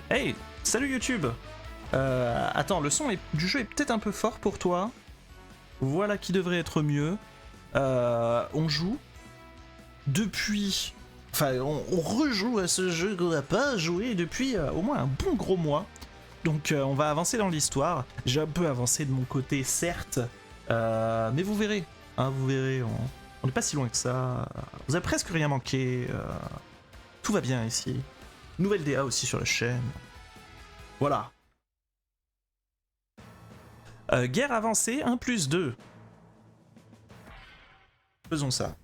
Hey, salut YouTube. Attends, le son du jeu est peut-être un peu fort pour toi. Voilà qui devrait être mieux. On joue depuis... Enfin, on rejoue à ce jeu qu'on n'a pas joué depuis au moins un bon gros mois. Donc on va avancer dans l'histoire. J'ai un peu avancé de mon côté, certes. Mais vous verrez. Hein, vous verrez, on n'est pas si loin que ça. Vous avez presque rien manqué. Tout va bien ici. Nouvelle DA aussi sur la chaîne. Voilà. Guerre avancée, 1+2. Faisons ça.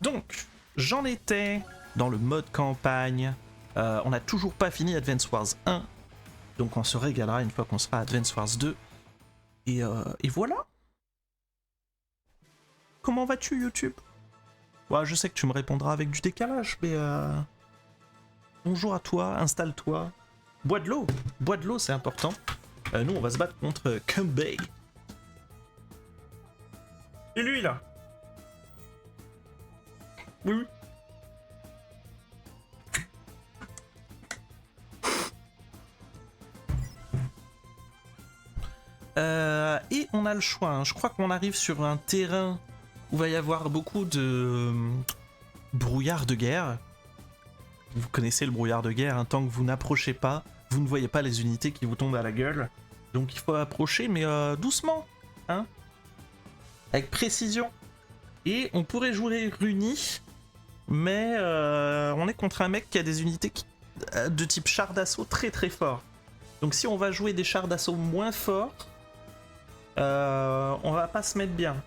Donc, j'en étais dans le mode campagne. On n'a toujours pas fini Advance Wars 1. Donc on se régalera une fois qu'on sera à Advance Wars 2. Et voilà. Comment vas-tu, YouTube? Ouais, je sais que tu me répondras avec du décalage, mais... Bonjour à toi, installe-toi. Bois de l'eau. Bois de l'eau, c'est important. Nous, on va se battre contre Kumbay. Et lui, là? Oui. Et on a le choix. Hein. Je crois qu'on arrive sur un terrain où va y avoir beaucoup de brouillard de guerre. Vous connaissez le brouillard de guerre. Hein. Tant que vous n'approchez pas, vous ne voyez pas les unités qui vous tombent à la gueule. Donc il faut approcher, mais doucement. Hein, avec précision. Et on pourrait jouer Runi, mais on est contre un mec qui a des unités de type char d'assaut très très fort. Donc si on va jouer des chars d'assaut moins forts, on va pas se mettre bien.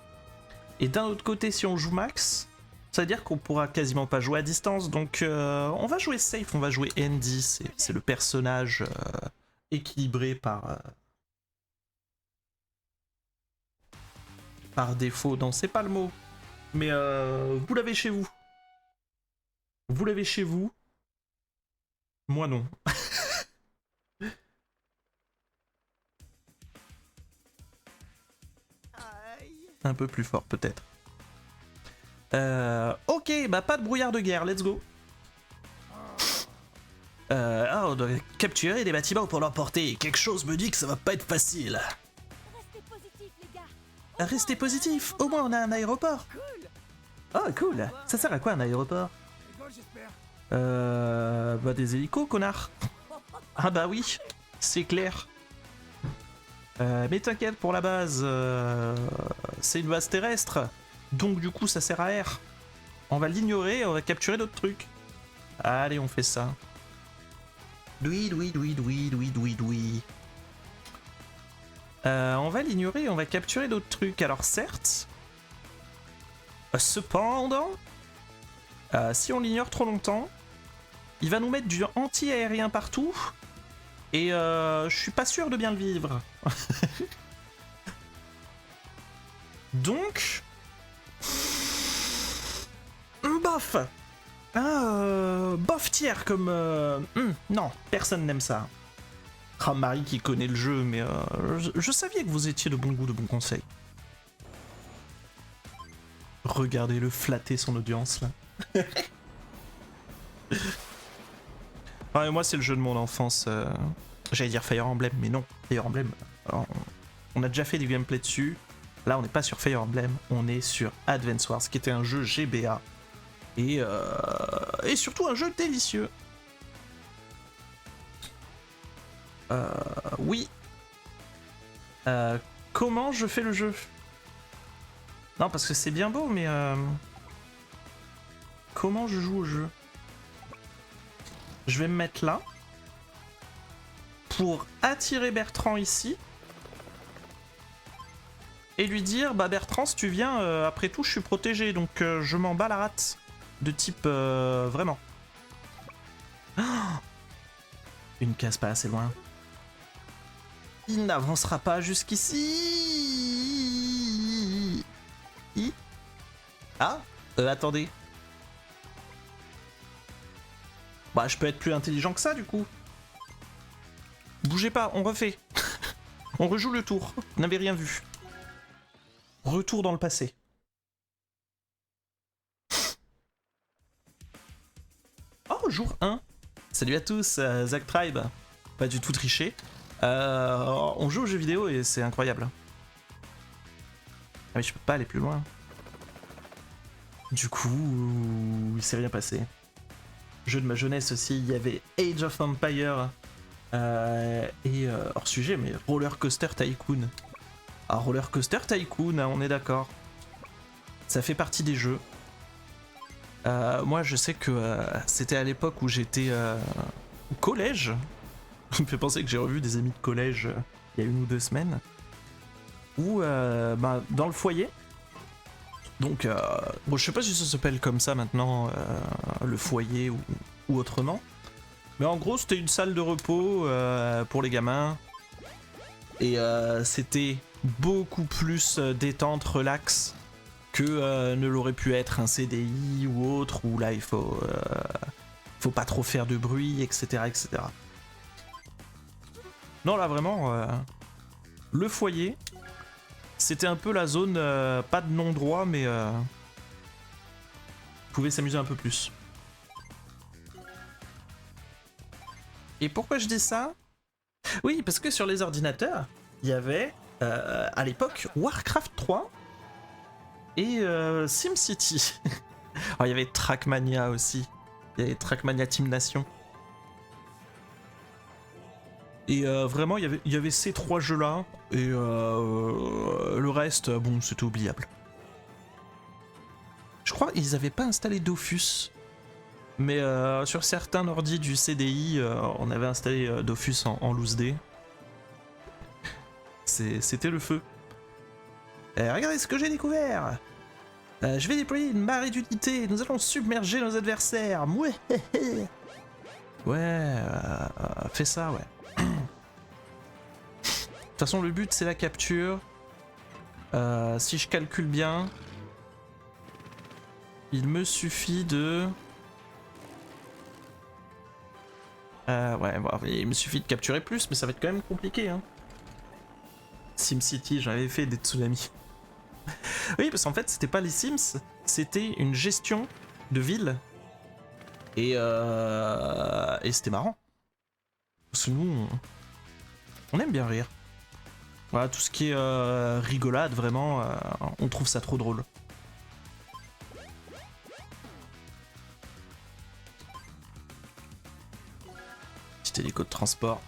Et d'un autre côté, si on joue max, ça veut dire qu'on pourra quasiment pas jouer à distance. Donc on va jouer safe, on va jouer Andy, c'est le personnage équilibré par défaut. Non, c'est pas le mot. Mais vous l'avez chez vous. Vous l'avez chez vous. Moi non. Un peu plus fort peut-être. Ok, bah pas de brouillard de guerre, let's go. On doit capturer des bâtiments pour l'emporter. Quelque chose me dit que ça va pas être facile. Restez positifs, les gars. Restez positif, au moins on a un aéroport. Oh cool, ça sert à quoi un aéroport? Bah des hélicos, connard. Ah bah oui, c'est clair. Mais t'inquiète, pour la base, c'est une base terrestre. Donc du coup ça sert à air. On va l'ignorer, on va capturer d'autres trucs. Allez, on fait ça. Oui. On va l'ignorer, on va capturer d'autres trucs. Alors certes, cependant, si on l'ignore trop longtemps, il va nous mettre du anti-aérien partout. Et je suis pas sûr de bien le vivre. Donc... bof. Bof tiers comme... non, personne n'aime ça. Ah, Marie qui connaît le jeu, mais je savais que vous étiez de bon goût, de bons conseils. Regardez-le flatter son audience, là. Ah, moi, c'est le jeu de mon enfance. J'allais dire Fire Emblem, mais non. Fire Emblem, alors, on a déjà fait du gameplay dessus. Là, on n'est pas sur Fire Emblem, on est sur Advance Wars, qui était un jeu GBA. Et surtout un jeu délicieux. Oui. Comment je fais le jeu? Non, parce que c'est bien beau, mais... comment je joue au jeu? Je vais me mettre là. Pour attirer Bertrand ici. Et lui dire, bah Bertrand, si tu viens, après tout, je suis protégé, donc je m'en bats la rate. De type, vraiment. Oh, une case pas assez loin. Il n'avancera pas jusqu'ici. Ah, attendez. Bah, je peux être plus intelligent que ça, du coup. Bougez pas, on refait. On rejoue le tour. Vous n'avez rien vu. Retour dans le passé. Oh, jour 1. Salut à tous, Zach Tribe. Pas du tout triché. On joue aux jeux vidéo et c'est incroyable. Ah mais je peux pas aller plus loin. Du coup, il s'est rien passé. Jeu de ma jeunesse aussi, il y avait Age of Empire et hors sujet, mais Roller Coaster Tycoon. Ah, Roller Coaster Tycoon, hein, on est d'accord. Ça fait partie des jeux. Moi, je sais que c'était à l'époque où j'étais au collège. Ça me fait penser que j'ai revu des amis de collège il y a 1 ou 2 semaines. Où, dans le foyer. Donc, bon, je sais pas si ça s'appelle comme ça maintenant, le foyer ou autrement. Mais en gros, c'était une salle de repos pour les gamins. Et c'était beaucoup plus détente, relax que ne l'aurait pu être un CDI ou autre, où là il faut pas trop faire de bruit, etc. etc. Non, là vraiment, le foyer, c'était un peu la zone, pas de non-droit, mais pouvait s'amuser un peu plus. Et pourquoi je dis ça? Oui, parce que sur les ordinateurs, il y avait à l'époque Warcraft 3 et SimCity. Alors, il y avait Trackmania aussi. Il y avait Trackmania Team Nation. Et vraiment, il y avait ces 3 jeux-là. Et le reste, bon, c'était oubliable. Je crois qu'ils n'avaient pas installé Dofus. Mais sur certains ordi du CDI, on avait installé Dofus en loose day. C'était le feu. Regardez ce que j'ai découvert! Je vais déployer une marée d'unités, nous allons submerger nos adversaires! Ouais! Ouais, fais ça, ouais. De toute façon, le but c'est la capture. Si je calcule bien, il me suffit de... ouais, bon, il me suffit de capturer plus, mais ça va être quand même compliqué, hein. SimCity, j'avais fait des tsunamis. Oui, parce qu'en fait, c'était pas les Sims, c'était une gestion de ville. Et c'était marrant. Parce que nous, on aime bien rire. Voilà, tout ce qui est rigolade, vraiment, on trouve ça trop drôle. Petit hélico de transport.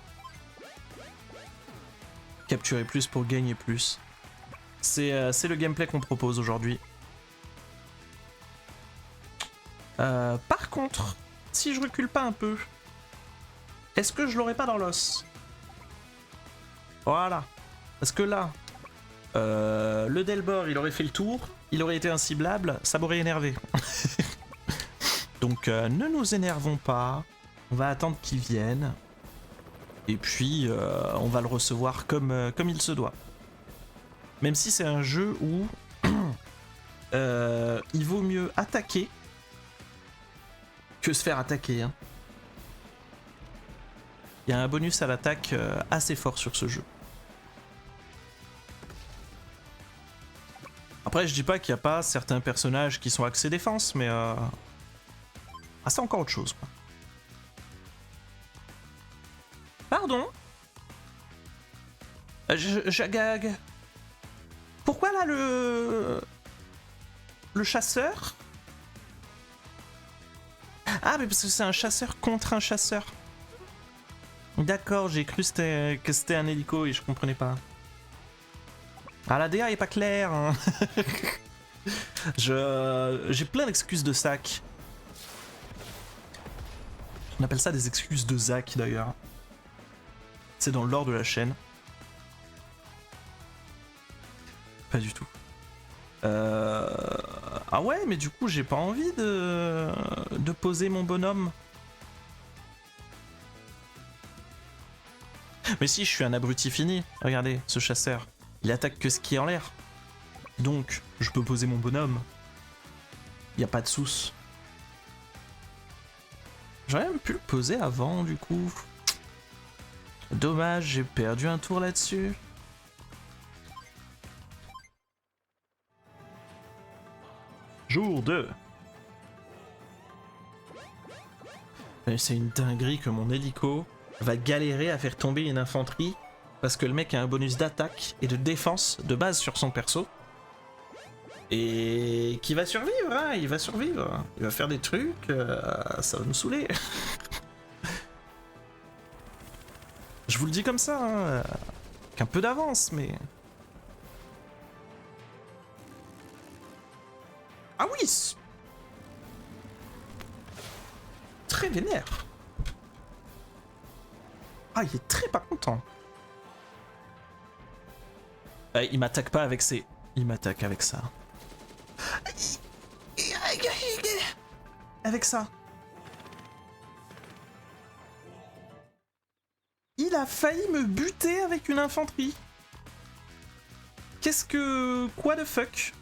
Capturer plus pour gagner plus. C'est le gameplay qu'on propose aujourd'hui. Par contre, si je recule pas un peu, est-ce que je l'aurais pas dans l'os? Voilà. Parce que là, le Delbor, il aurait fait le tour, il aurait été inciblable, ça m'aurait énervé. Donc ne nous énervons pas, on va attendre qu'il vienne. Et puis, on va le recevoir comme il se doit. Même si c'est un jeu où il vaut mieux attaquer que se faire attaquer. Hein. Il y a un bonus à l'attaque assez fort sur ce jeu. Après, je dis pas qu'il n'y a pas certains personnages qui sont axés défense, mais c'est encore autre chose, quoi. Pardon? J'agag. Pourquoi là le chasseur? Ah, mais parce que c'est un chasseur contre un chasseur. D'accord, j'ai cru que c'était un hélico et je comprenais pas. Ah, la DA est pas claire. Hein. J'ai plein d'excuses de sac. On appelle ça des excuses de Zach d'ailleurs. C'est dans le lore de la chaîne. Pas du tout. Ah ouais, mais du coup, j'ai pas envie de poser mon bonhomme. Mais si, je suis un abruti fini. Regardez, ce chasseur. Il attaque que ce qui est en l'air. Donc, je peux poser mon bonhomme. Y a pas de souce. J'aurais même pu le poser avant, du coup. Dommage, j'ai perdu un tour là-dessus. Jour 2. C'est une dinguerie que mon hélico va galérer à faire tomber une infanterie parce que le mec a un bonus d'attaque et de défense de base sur son perso. Et qui va survivre, hein, il va survivre. Il va faire des trucs, ça va nous saouler. Je vous le dis comme ça, hein, qu'un peu d'avance, mais... Ah oui, très vénère. Ah, il est très pas content. Il m'attaque pas avec ses... Il m'attaque avec ça. Avec ça. Il a failli me buter avec une infanterie. Qu'est-ce que... Quoi de fuck?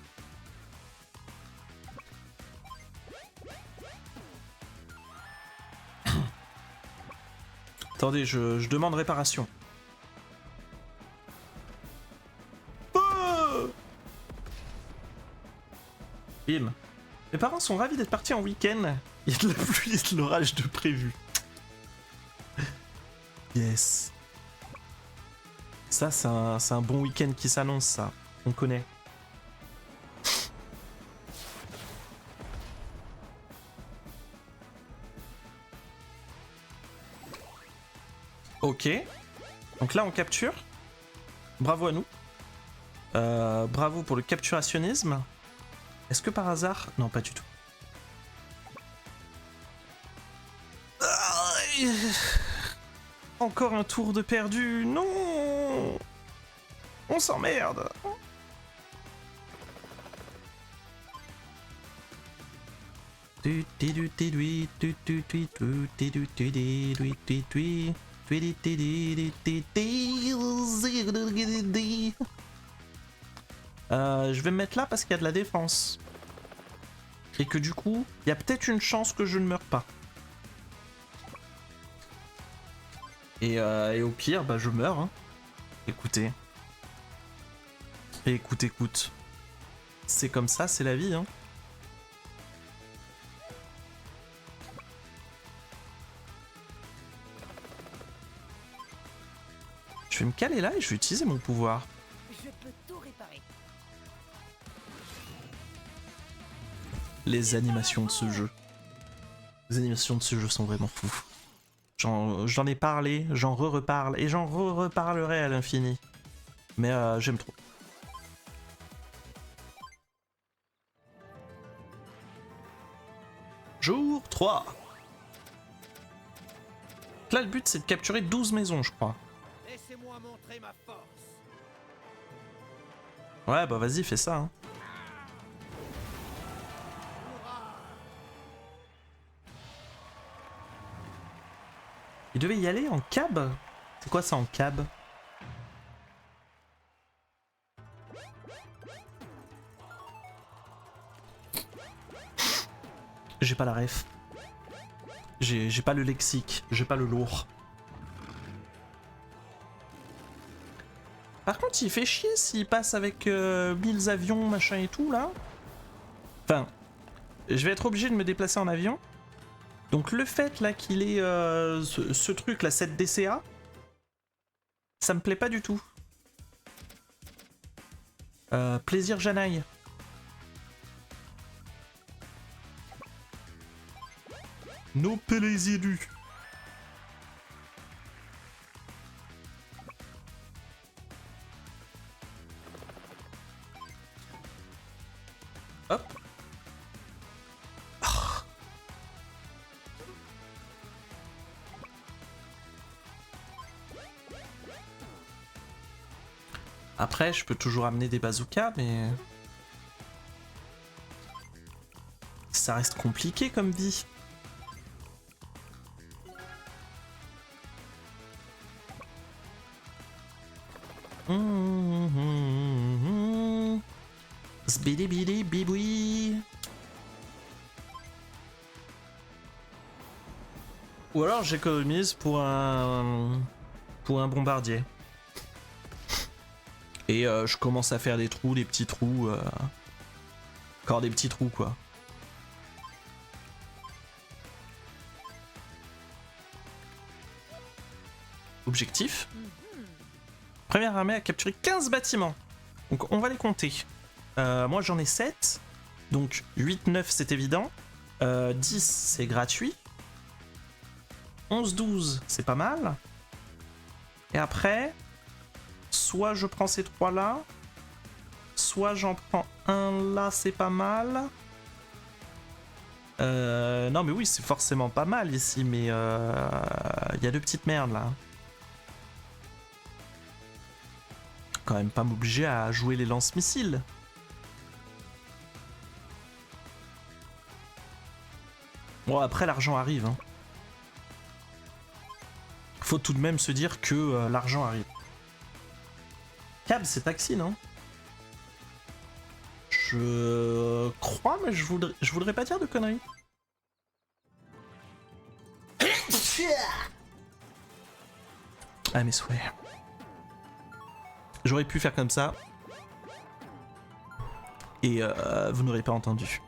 Attendez, je demande réparation. Oh, bim. Mes parents sont ravis d'être partis en week-end. Il y a de la pluie et de l'orage de prévu. Yes. Ça, c'est un bon week-end qui s'annonce, ça. On connaît. Ok. Donc là, on capture. Bravo à nous. Bravo pour le capturationnisme. Est-ce que par hasard... Non, pas du tout. Encore un tour de perdu. Non. On s'emmerde. Je vais me mettre là parce qu'il y a de la défense. Et que du coup, il y a peut-être une chance que je ne meure pas. Et au pire, bah je meurs. Hein. Écoutez. Écoute. C'est comme ça, c'est la vie. Hein. Je vais me caler là et je vais utiliser mon pouvoir. Je peux tout réparer. Les animations de ce jeu. Les animations de ce jeu sont vraiment fous. J'en ai parlé, j'en reparle et j'en reparlerai à l'infini. Mais j'aime trop. Jour 3. Là, le but, c'est de capturer 12 maisons, je crois. Laissez-moi montrer ma force. Ouais, bah vas-y, fais ça. Hein. Il devait y aller en cab? C'est quoi ça en cab? J'ai pas la ref. J'ai pas le lexique, j'ai pas le lourd. Par contre, il fait chier s'il passe avec 1000 avions, machin et tout, là. Enfin, je vais être obligé de me déplacer en avion. Donc le fait, là, qu'il ait ce truc, là, cette DCA, ça me plaît pas du tout. Plaisir Janaï. Nos plaisirs du. Hop. Après, je peux toujours amener des bazookas, mais... ça reste compliqué comme vie. Zbidi biboui. Ou alors j'économise pour un bombardier. Et je commence à faire des trous, des petits trous. Encore des petits trous quoi. objectif. Première armée a capturé 15 bâtiments. Donc on va les compter. Moi j'en ai 7. Donc 8, 9 c'est évident. 10 c'est gratuit. 11, 12 c'est pas mal. Et après, soit je prends ces 3 là. Soit j'en prends un là, c'est pas mal. Non mais oui, c'est forcément pas mal ici, mais y a 2 petites merdes là. Quand même pas m'obliger à jouer les lance-missiles. Bon, après l'argent arrive. Hein. Faut tout de même se dire que l'argent arrive. Cab, c'est taxi, non? Je crois, mais je voudrais pas dire de conneries. Ah mes souhaits. J'aurais pu faire comme ça. Et vous n'aurez pas entendu.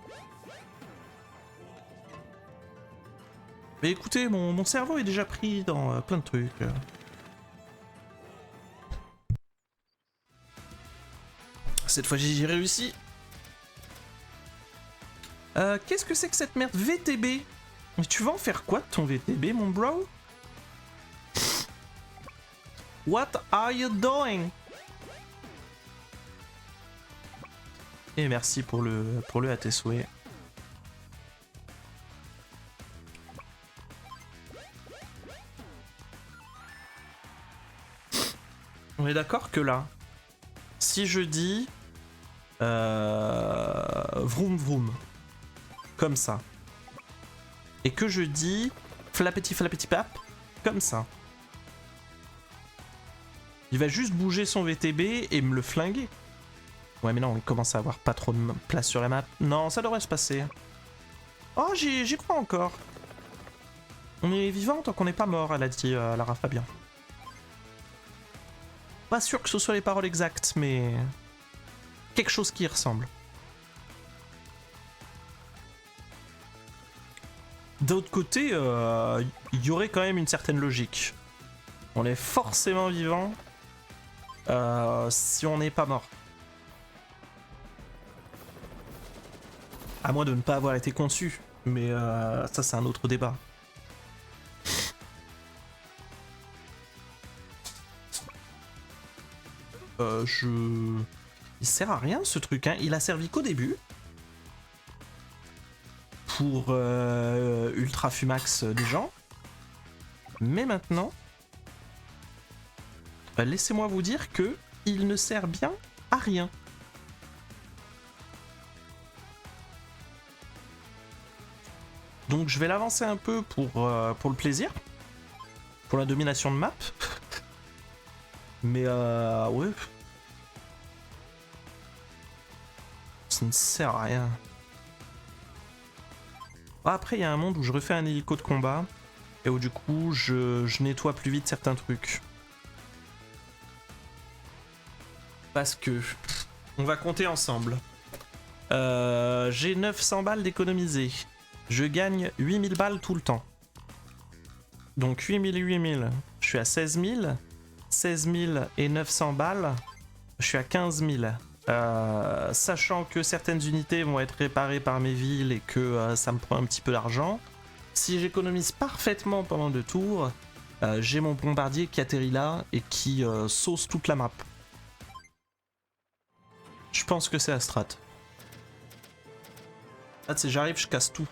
Mais écoutez, mon cerveau est déjà pris dans plein de trucs. Cette fois j'ai réussi. Qu'est-ce que c'est que cette merde VTB? Mais tu vas en faire quoi de ton VTB, mon bro? What are you doing? Et merci pour le à tes souhaits. On est d'accord que là, si je dis vroom vroom, comme ça, et que je dis flapeti pap, comme ça, il va juste bouger son VTB et me le flinguer. Ouais mais non, il commence à avoir pas trop de place sur la map. Non, ça devrait se passer. Oh, j'y crois encore. On est vivant tant qu'on n'est pas mort, elle a dit Lara Fabian. Pas sûr que ce soit les paroles exactes, mais quelque chose qui y ressemble. D'autre côté, il y aurait quand même une certaine logique. On est forcément vivant si on n'est pas mort. À moins de ne pas avoir été conçu, mais ça c'est un autre débat. Il sert à rien ce truc, hein. Il a servi qu'au début. Pour Ultra Fumax des gens. Mais maintenant, laissez-moi vous dire que il ne sert bien à rien. Donc je vais l'avancer un peu pour le plaisir. Pour la domination de map. Mais ouais. Ça ne sert à rien. Après, il y a un monde où je refais un hélico de combat. Et où du coup, je nettoie plus vite certains trucs. Parce que... On va compter ensemble. J'ai 900 balles d'économiser. Je gagne 8000 balles tout le temps. Donc 8000. Je suis à 16 000. 16 000 et 900 balles. Je suis à 15 000. Sachant que certaines unités vont être réparées par mes villes et que ça me prend un petit peu d'argent. Si j'économise parfaitement pendant 2 tours, j'ai mon bombardier qui atterrit là et qui sauce toute la map. Je pense que c'est la strat. Là, tu sais, j'arrive, je casse tout.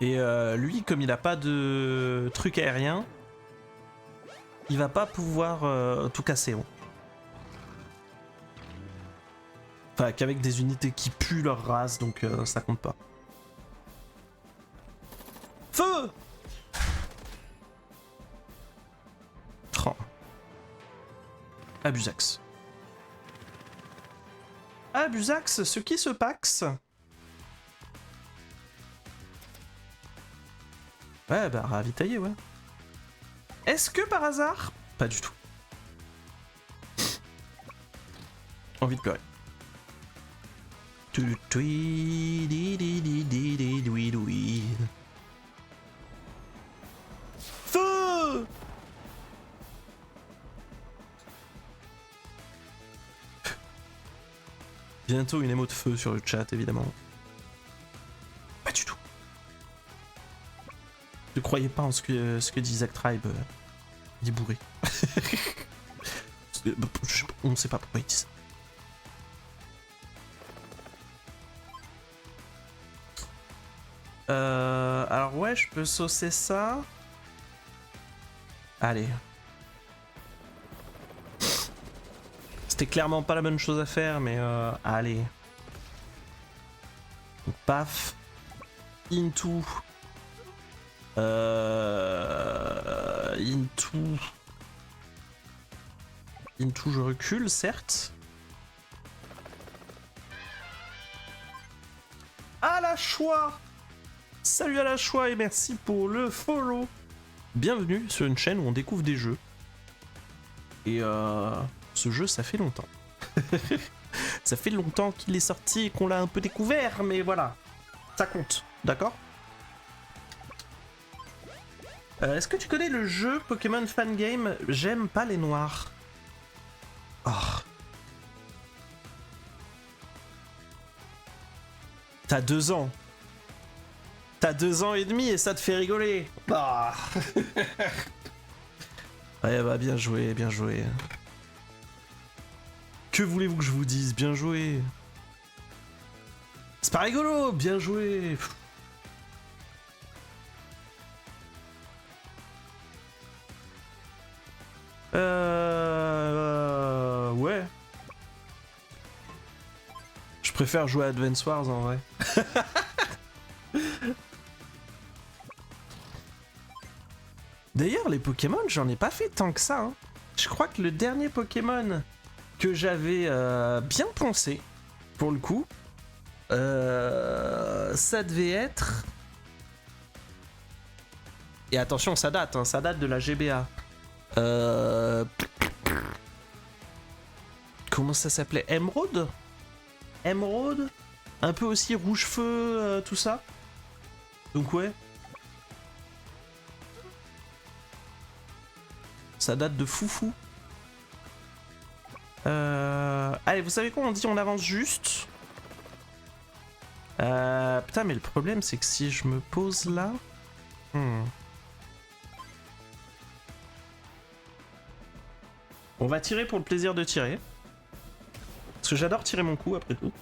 Et lui, comme il a pas de truc aérien, il va pas pouvoir tout casser. Bon. Enfin, qu'avec des unités qui puent leur race, donc ça compte pas. Feu! Oh. Abusax. Abusax, ce qui se paxe. Ouais, bah ravitailler, ouais. Est-ce que par hasard... Pas du tout. Envie de pleurer. Bientôt une émo de feu sur le chat, évidemment. Pas du tout. Ne croyez pas en ce que dit Zack Tribe. Il est bourré. On ne sait pas pourquoi il dit ça. Alors ouais, je peux saucer ça. Allez. C'était clairement pas la bonne chose à faire, mais allez. Donc, paf. Into. Into, je recule, certes. À la choix. Salut à la choix et merci pour le follow. Bienvenue sur une chaîne où on découvre des jeux. Et ce jeu, ça fait longtemps. Ça fait longtemps qu'il est sorti et qu'on l'a un peu découvert, mais voilà. Ça compte, d'accord? Est-ce que tu connais le jeu Pokémon Fan Game? J'aime pas les noirs. Oh. T'as 2 ans. T'as 2 ans et demi et ça te fait rigoler. Ah. Ouais, bah bien joué, bien joué. Que voulez-vous que je vous dise? Bien joué. C'est pas rigolo, bien joué. Ouais. Je préfère jouer à Advance Wars en vrai. D'ailleurs, les Pokémon, j'en ai pas fait tant que ça. Hein. Je crois que le dernier Pokémon que j'avais bien pensé, pour le coup, ça devait être... Et attention, ça date, hein, ça date de la GBA. Comment ça s'appelait? Emerald? Emerald? Un peu aussi rouge-feu, tout ça. Donc ouais. Ça date de foufou. Allez, vous savez quoi? On dit on avance juste. Putain, mais le problème, c'est que si je me pose là... On va tirer pour le plaisir de tirer. Parce que j'adore tirer mon coup, après tout.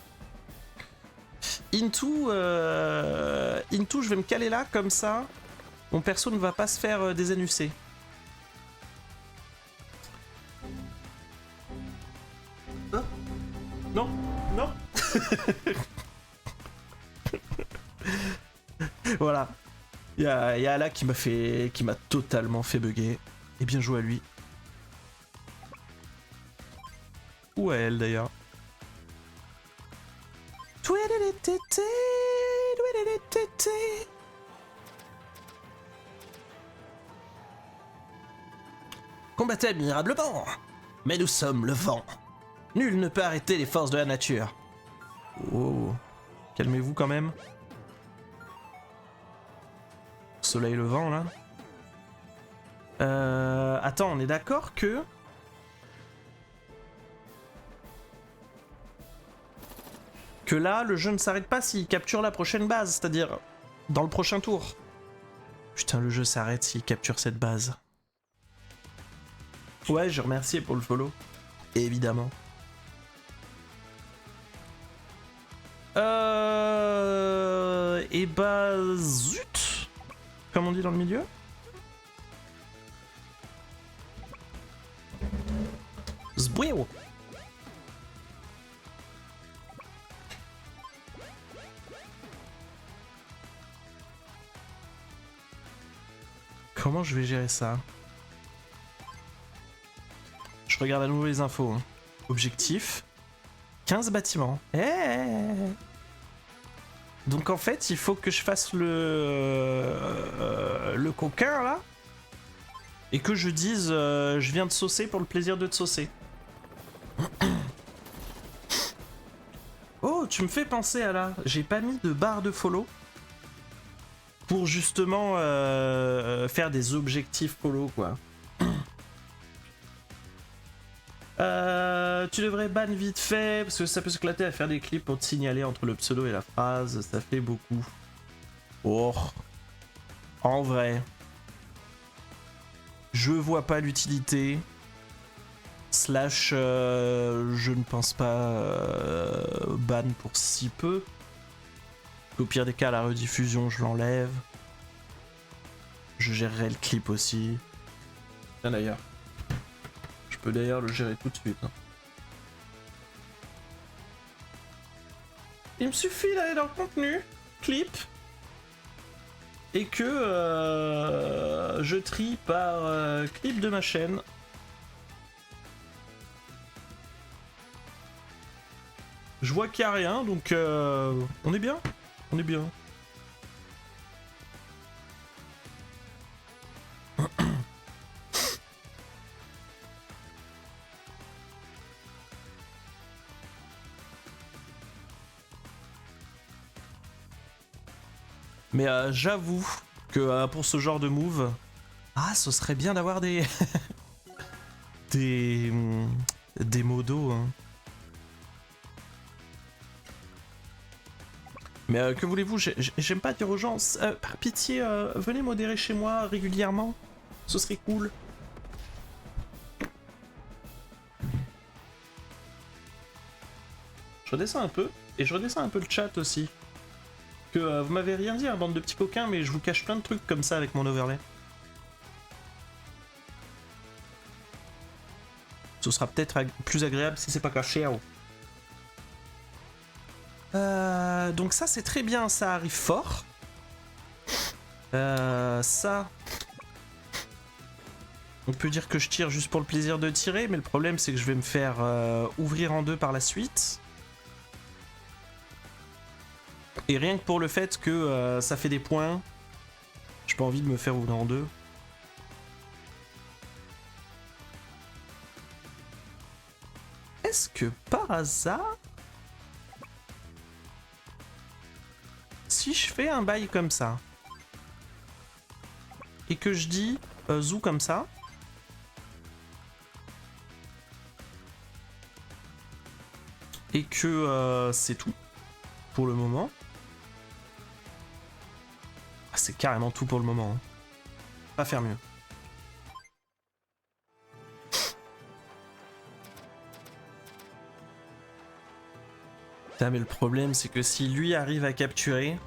Into, je vais me caler là, comme ça. Mon perso ne va pas se faire désanusser. Hein? Non, non. Voilà. Il y a Ala qui m'a totalement fait bugger. Et bien joué à lui. Ou à elle d'ailleurs. Combattez admirablement, mais nous sommes le vent. Nul ne peut arrêter les forces de la nature. Oh, calmez-vous quand même. Soleil levant là. Attends, on est d'accord que... Que là, le jeu ne s'arrête pas s'il capture la prochaine base, c'est-à-dire dans le prochain tour. Putain, le jeu s'arrête s'il capture cette base. Ouais, je remercie pour le follow. Évidemment. Et bah... Zut! Comme on dit dans le milieu. Zbouéo! Comment je vais gérer ça? Je regarde à nouveau les infos. Hein. Objectif. 15 bâtiments. Donc en fait, il faut que je fasse le coquin là. Et que je dise je viens de saucer pour le plaisir de te saucer. Oh, tu me fais penser à là. J'ai pas mis de barre de follow. Pour justement faire des objectifs follow quoi. Tu devrais ban vite fait, parce que ça peut s'éclater à faire des clips pour te signaler entre le pseudo et la phrase, ça fait beaucoup. Oh. En vrai. Je vois pas l'utilité. Slash, je ne pense pas ban pour si peu. Au pire des cas, la rediffusion, je l'enlève. Je gérerai le clip aussi. Tiens d'ailleurs. Je peux d'ailleurs le gérer tout de suite. Hein. Il me suffit d'aller dans le contenu, clip, et que je trie par clip de ma chaîne. Je vois qu'il n'y a rien, donc on est bien. On est bien. Mais j'avoue que pour ce genre de move, ce serait bien d'avoir des des modos. Hein. Mais que voulez-vous, j'aime pas dire aux gens, par pitié, venez modérer chez moi régulièrement, ce serait cool. Je redescends un peu, et je redescends un peu le chat aussi. Que vous m'avez rien dit, hein, bande de petits coquins, mais je vous cache plein de trucs comme ça avec mon overlay. Ce sera peut-être plus agréable si c'est pas caché. Donc ça c'est très bien, ça arrive fort. Ça... On peut dire que je tire juste pour le plaisir de tirer, mais le problème c'est que je vais me faire ouvrir en deux par la suite. Et rien que pour le fait que ça fait des points, j'ai pas envie de me faire ouvrir en deux. Est-ce que par hasard, si je fais un bail comme ça, et que je dis zou comme ça, et que c'est tout pour le moment. C'est carrément tout pour le moment. Hein. Pas faire mieux. Putain, mais le problème c'est que si lui arrive à capturer,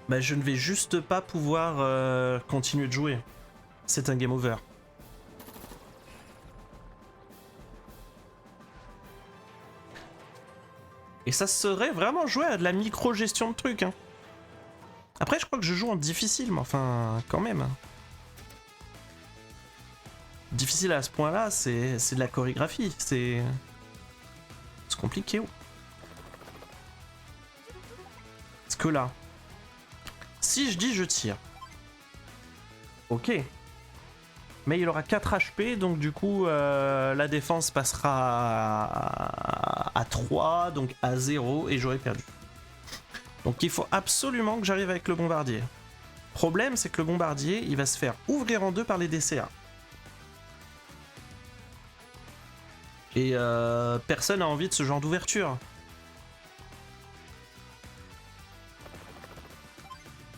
bah je ne vais juste pas pouvoir continuer de jouer. C'est un game over. Et ça serait vraiment jouer à de la micro-gestion de trucs. Hein. Après, je crois que je joue en difficile, mais enfin, quand même. Difficile à ce point-là, c'est de la chorégraphie. C'est compliqué. Parce que là, si je dis je tire, ok. Mais il aura 4 HP, donc du coup, la défense passera à 3, donc à 0, et j'aurai perdu. Donc il faut absolument que j'arrive avec le bombardier. Problème, c'est que le bombardier, il va se faire ouvrir en deux par les DCA. Et personne n'a envie de ce genre d'ouverture.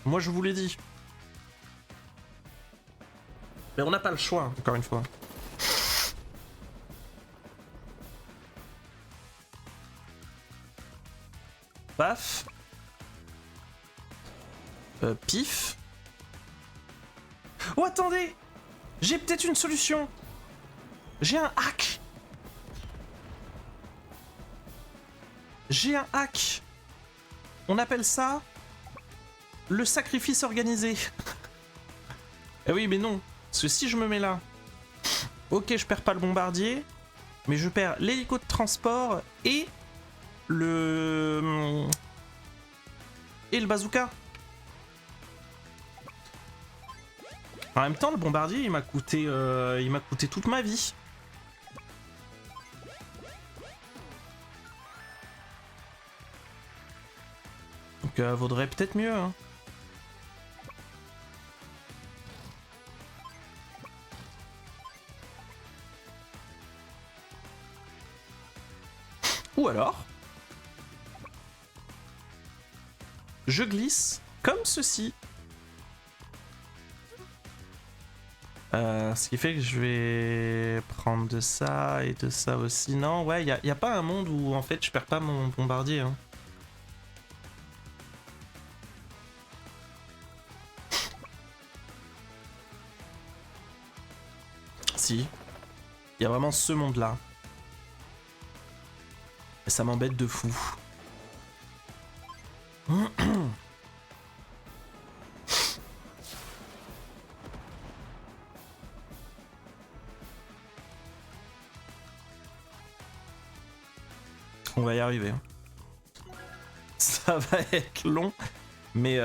Moi, je vous l'ai dit. Mais on n'a pas le choix, encore une fois. Paf. Pif. Oh, attendez! J'ai peut-être une solution! J'ai un hack! J'ai un hack! On appelle ça le sacrifice organisé. Eh oui, mais non. Parce que si je me mets là, ok, je perds pas le bombardier, mais je perds l'hélico de transport et le bazooka. En même temps, le bombardier, il m'a coûté toute ma vie. Donc, vaudrait peut-être mieux. Hein. Ou alors, je glisse comme ceci. Ce qui fait que je vais prendre de ça et de ça aussi. Non, ouais, y a pas un monde où en fait je perds pas mon bombardier. Hein. Si. Il y a vraiment ce monde-là. Et ça m'embête de fou. On va y arriver. Ça va être long, mais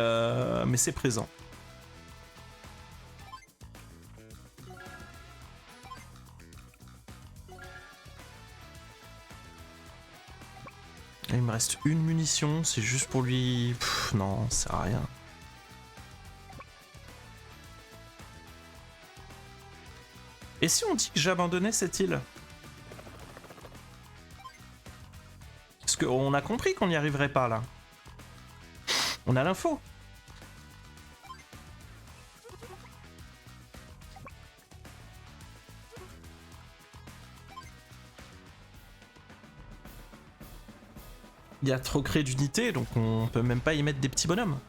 c'est présent. Il me reste une munition, c'est juste pour lui... Pff, non, ça sert à rien. Et si on dit que j'abandonnais cette île? Parce qu'on a compris qu'on n'y arriverait pas là. On a l'info. Il y a trop créé d'unités, donc on peut même pas y mettre des petits bonhommes.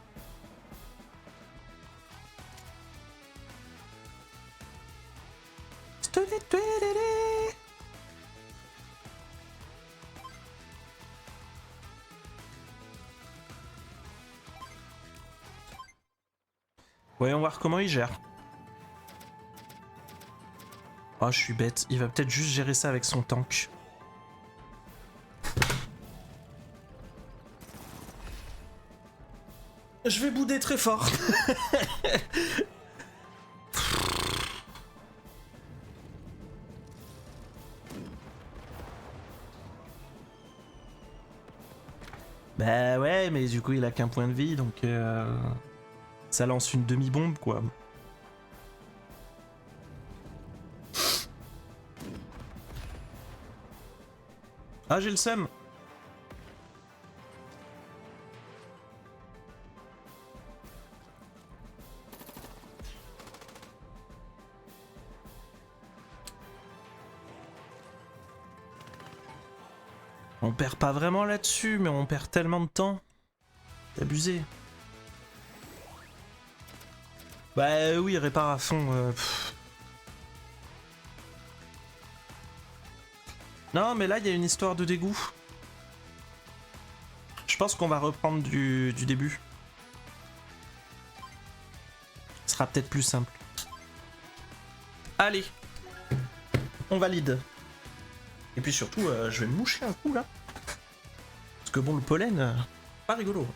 Voyons voir comment il gère. Oh, je suis bête. Il va peut-être juste gérer ça avec son tank. Je vais bouder très fort. Bah ouais, mais du coup il a qu'un point de vie, donc ça lance une demi-bombe quoi. Ah, j'ai le seum. On perd pas vraiment là-dessus, mais on perd tellement de temps. C'est abusé. Bah oui, répare à fond. Non, mais là, il y a une histoire de dégoût. Je pense qu'on va reprendre du début. Ce sera peut-être plus simple. Allez. On valide. Et puis surtout, je vais me moucher un coup, là. Parce que bon, le pollen, pas rigolo.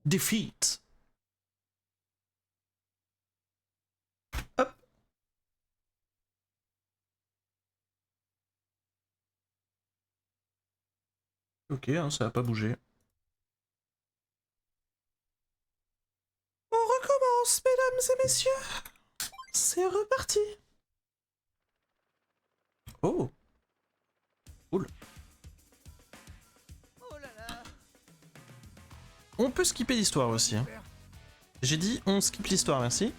Defeat. Hop. Ok, hein, ça va pas bouger. On recommence, mesdames et messieurs. C'est reparti. Oh. Cool. Oh là là. On peut skipper l'histoire aussi. Hein. J'ai dit on skip l'histoire, merci.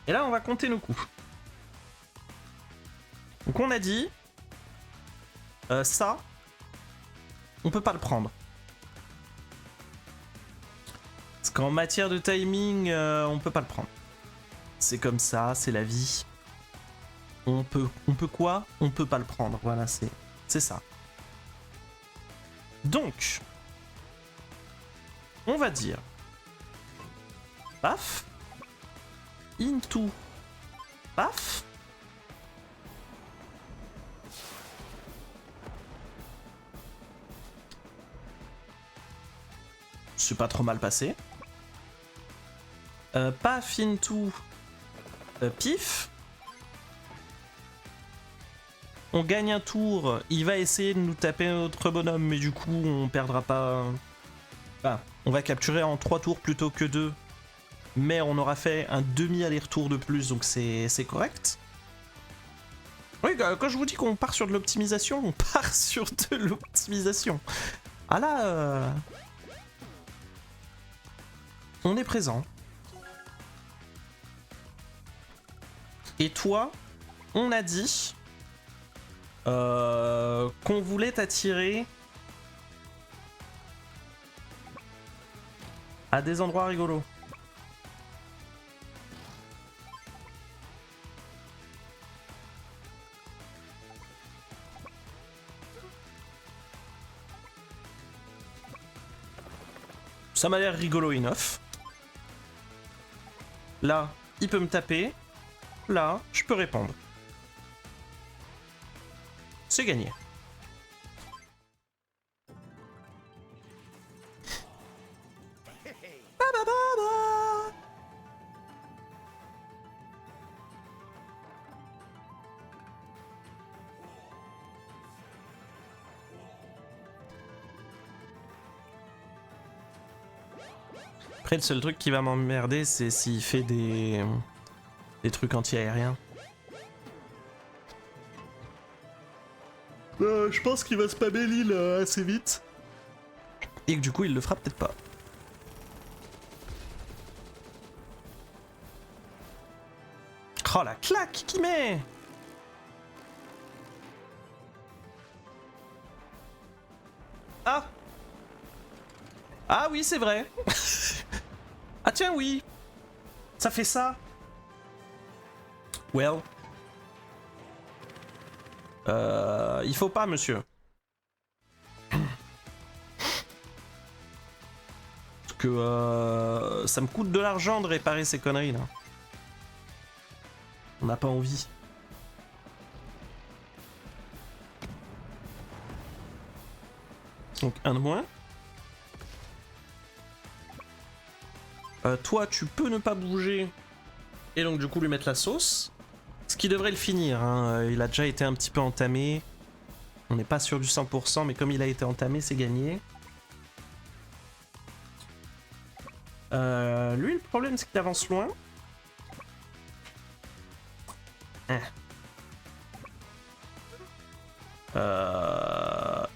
Et là, on va compter nos coups. Donc on a dit... ça, on peut pas le prendre. Parce qu'en matière de timing, on peut pas le prendre. C'est comme ça, c'est la vie. On peut quoi? On peut pas le prendre. Voilà, c'est ça. Donc, on va dire... Paf. Into. Paf. C'est pas trop mal passé. Paf into. Pif. on gagne un tour, il va essayer de nous taper notre bonhomme, mais du coup, on perdra pas... Enfin, on va capturer en 3 tours plutôt que 2. Mais on aura fait un demi-aller-retour de plus, donc c'est correct. Oui, quand je vous dis qu'on part sur de l'optimisation, on part sur de l'optimisation. Ah là... On est présent. Et toi, on a dit qu'on voulait t'attirer à des endroits rigolos. Ça m'a l'air rigolo enough. Là, il peut me taper. Là, je peux répondre. C'est gagné. Après, le seul truc qui va m'emmerder, c'est s'il fait des trucs anti-aériens. Je pense qu'il va spammer l'île assez vite. Et que du coup, il le fera peut-être pas. Oh la claque qui met! Ah! Ah oui, c'est vrai! Ah tiens, oui! Ça fait ça! Well. Il faut pas, monsieur. Parce que ça me coûte de l'argent de réparer ces conneries là. On n'a pas envie. Donc un de moins. Toi, tu peux ne pas bouger. Et donc du coup lui mettre la sauce. Ce qui devrait le finir. Hein. Il a déjà été un petit peu entamé. On n'est pas sûr du 100%, mais comme il a été entamé, c'est gagné. Lui, le problème, c'est qu'il avance loin.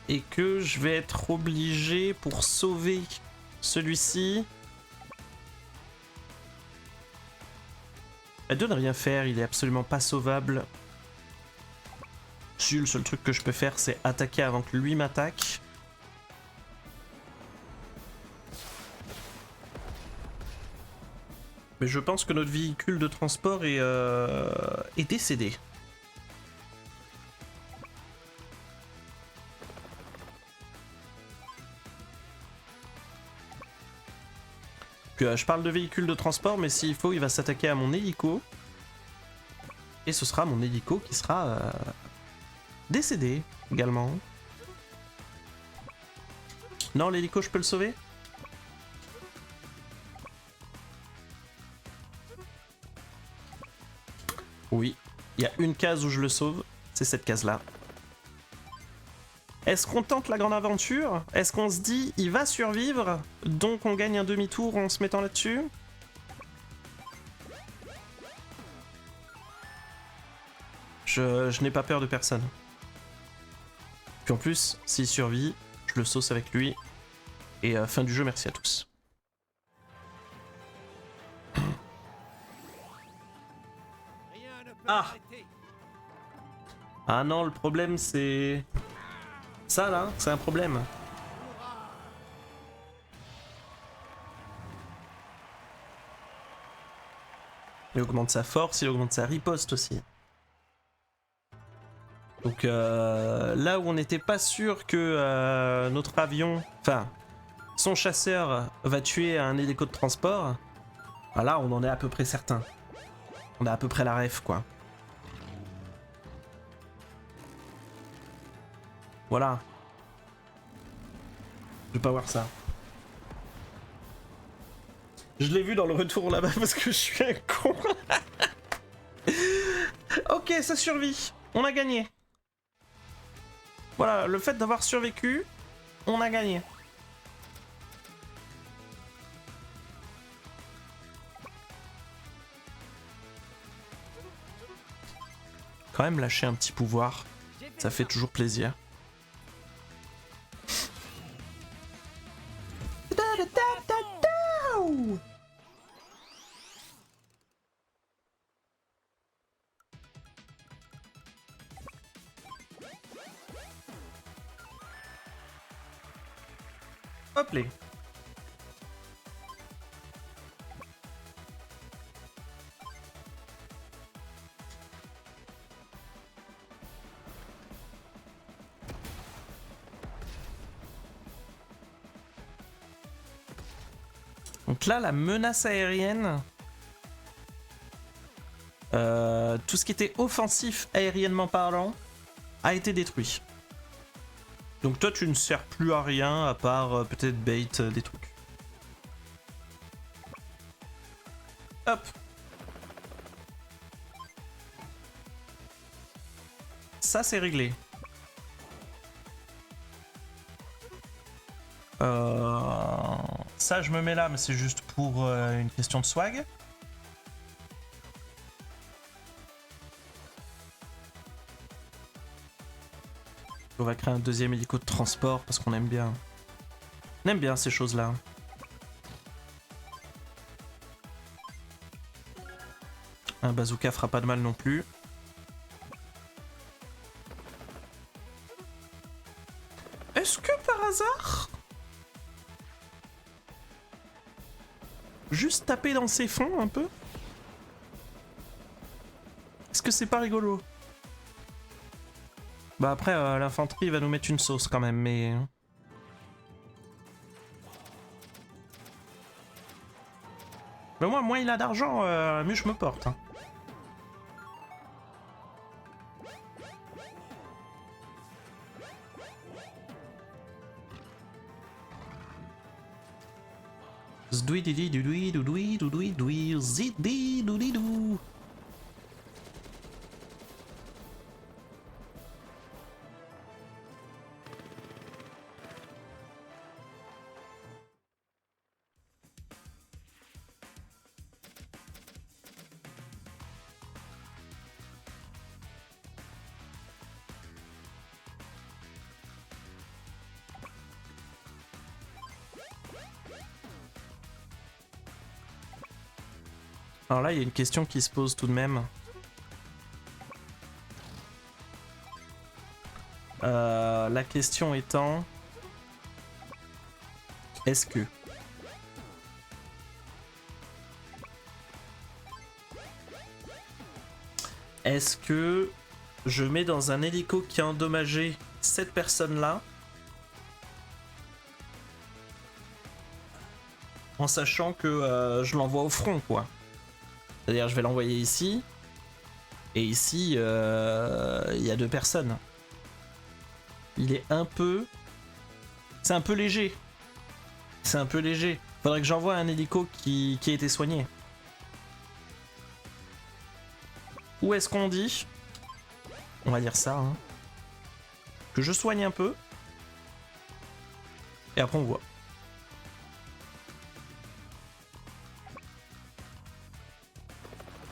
Et que je vais être obligé, pour sauver celui-ci, de ne rien faire. Il est absolument pas sauvable. Si, le seul truc que je peux faire, c'est attaquer avant que lui m'attaque. Mais je pense que notre véhicule de transport est décédé. Je parle de véhicule de transport, mais s'il faut, il va s'attaquer à mon hélico. Et ce sera mon hélico qui sera décédé également. Non, l'hélico, je peux le sauver? Oui, il y a une case où je le sauve, c'est cette case-là. Est-ce qu'on tente la grande aventure? Est-ce qu'on se dit, il va survivre, donc on gagne un demi-tour en se mettant là-dessus? Je n'ai pas peur de personne. Puis en plus, s'il survit, je le sauce avec lui. Et fin du jeu, merci à tous. Ah! Ah non, le problème c'est... Ça là, c'est un problème. Il augmente sa force, il augmente sa riposte aussi. Donc là où on n'était pas sûr que notre avion, enfin son chasseur va tuer un hélico de transport, là on en est à peu près certain. On a à peu près la ref quoi. Voilà. Je veux pas voir ça. Je l'ai vu dans le retour là-bas parce que je suis un con. Ok, ça survit. On a gagné. Voilà, le fait d'avoir survécu, on a gagné. Quand même lâcher un petit pouvoir, ça fait toujours plaisir. Hop les. Donc là, la menace aérienne, tout ce qui était offensif aériennement parlant, a été détruit. Donc toi, tu ne sers plus à rien à part peut-être bait des trucs. Hop. Ça, c'est réglé. Ça, je me mets là, mais c'est juste pour une question de swag. On va créer un deuxième hélico de transport parce qu'on aime bien. On aime bien ces choses-là. Un bazooka fera pas de mal non plus. Est-ce que par hasard, juste taper dans ses fonds un peu? Est-ce que c'est pas rigolo? Bah après, l'infanterie va nous mettre une sauce quand même, mais... Mais moi, moins il a d'argent, mieux je me porte. Hein. Alors là, il y a une question qui se pose tout de même. La question étant... Est-ce que... Est-ce que je mets dans un hélico qui a endommagé cette personne-là en sachant que je l'envoie au front, quoi. C'est-à-dire, je vais l'envoyer ici. Et ici, il y a 2 personnes. Il est un peu... C'est un peu léger. C'est un peu léger. Faudrait que j'envoie un hélico qui a été soigné. Où est-ce qu'on dit? On va dire ça, hein. Que je soigne un peu. Et après, on voit.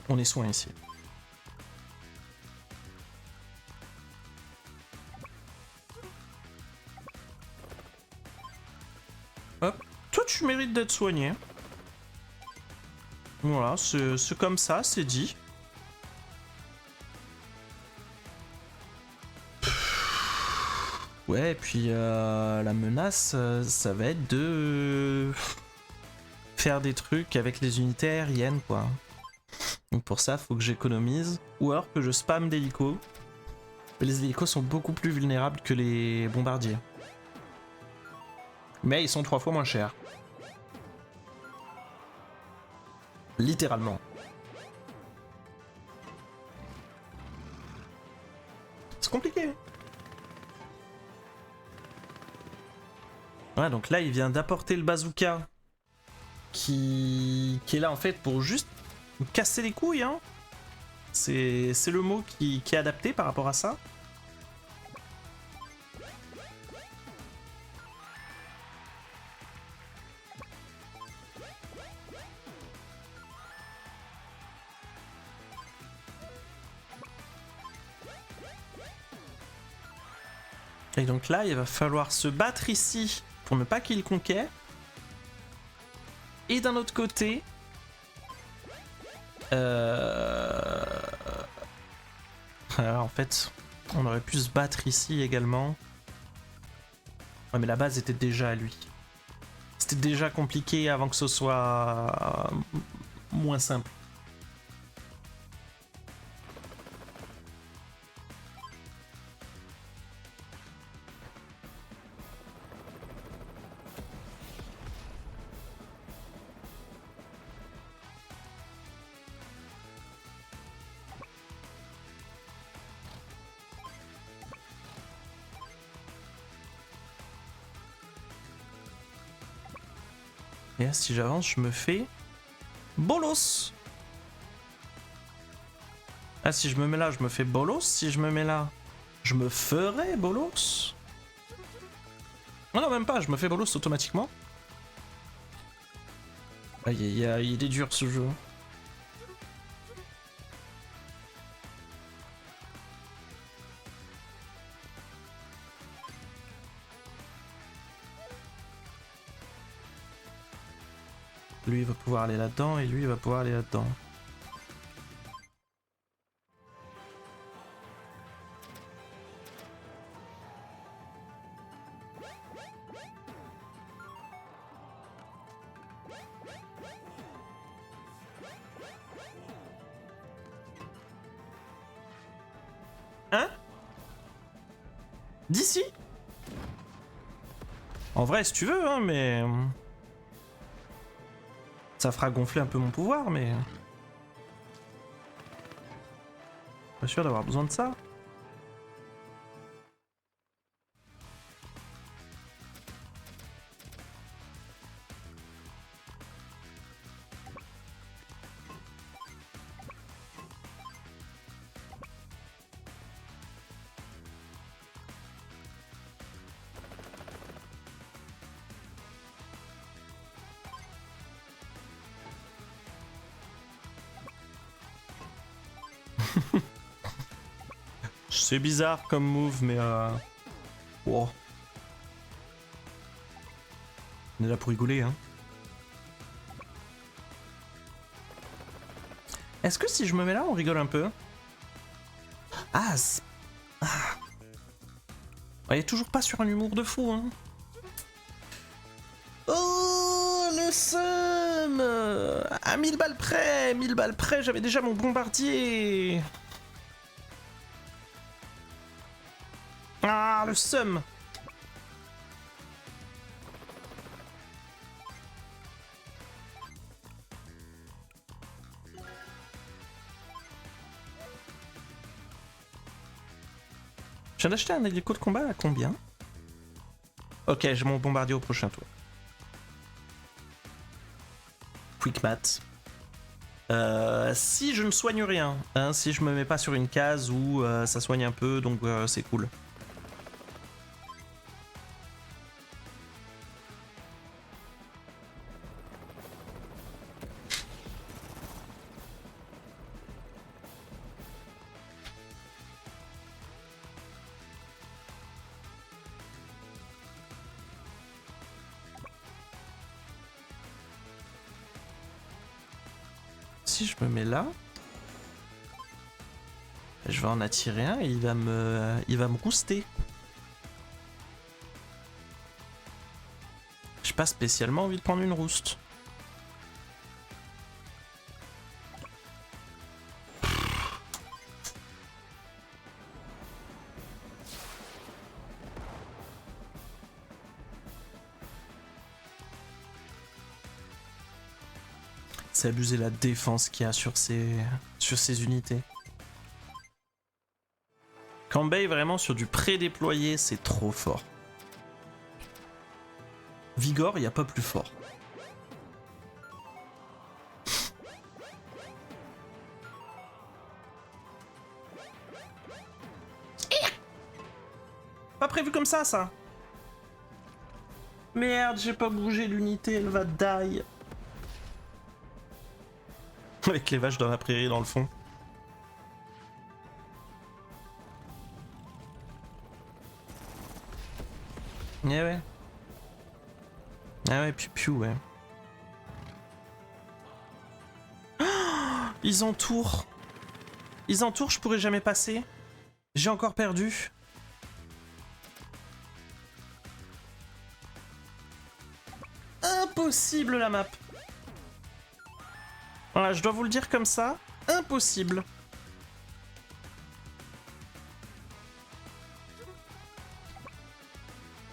On est soin ici. Hop. Toi, tu mérites d'être soigné. Voilà, c'est comme ça, c'est dit. Ouais, et puis la menace, ça va être de faire des trucs avec les unités aériennes, quoi. Donc pour ça, faut que j'économise. Ou alors que je spamme d'hélicos. Les hélicos sont beaucoup plus vulnérables que les bombardiers. Mais ils sont 3 fois moins chers. Littéralement. C'est compliqué. Ouais, donc là, il vient d'apporter le bazooka. Qui est là, en fait, pour juste casser les couilles, hein. C'est le mot qui est adapté par rapport à ça. Et donc là, il va falloir se battre ici pour ne pas qu'il conquiert. Et d'un autre côté... Alors, en fait, on aurait pu se battre ici également. Ouais, mais la base était déjà à lui. C'était déjà compliqué avant que ce soit moins simple. Et là, si j'avance, je me fais bolos. Ah, si je me mets là, je me fais bolos. Si je me mets là, je me ferai bolos. Non, non, même pas, je me fais bolos automatiquement. Aïe, aïe, aïe, il est dur ce jeu. Lui, il va pouvoir aller là-dedans et lui, il va pouvoir aller là-dedans. Hein? D'ici? En vrai, si tu veux, hein, mais... Ça fera gonfler un peu mon pouvoir, mais... Pas sûr d'avoir besoin de ça. C'est bizarre comme move, mais wow. On est là pour rigoler, hein. Est-ce que si je me mets là, on rigole un peu? Ah, il est toujours pas sur un humour de fou, hein. Oh, le seum! À 1000 balles près! 1000 balles près, j'avais déjà mon bombardier! Ah, le seum! Je viens d'acheter un hélico de combat à combien? Ok, j'ai mon bombardier au prochain tour. Quick math. Si je ne soigne rien, hein, si je me mets pas sur une case où ça soigne un peu, donc c'est cool. Si je me mets là, je vais en attirer un et il va me rouster. J'ai pas spécialement envie de prendre une rouste. C'est abuser la défense qu'il y a sur ces unités. Kambei vraiment sur du pré-déployé, c'est trop fort. Vigor, il n'y a pas plus fort. Pas prévu comme ça. Merde, j'ai pas bougé l'unité, elle va die. Avec les vaches dans la prairie dans le fond. Eh ouais. Ah ouais, piou, ouais. Oh, ils entourent. Ils entourent, je pourrais jamais passer. J'ai encore perdu. Impossible la map. Voilà, je dois vous le dire comme ça. Impossible.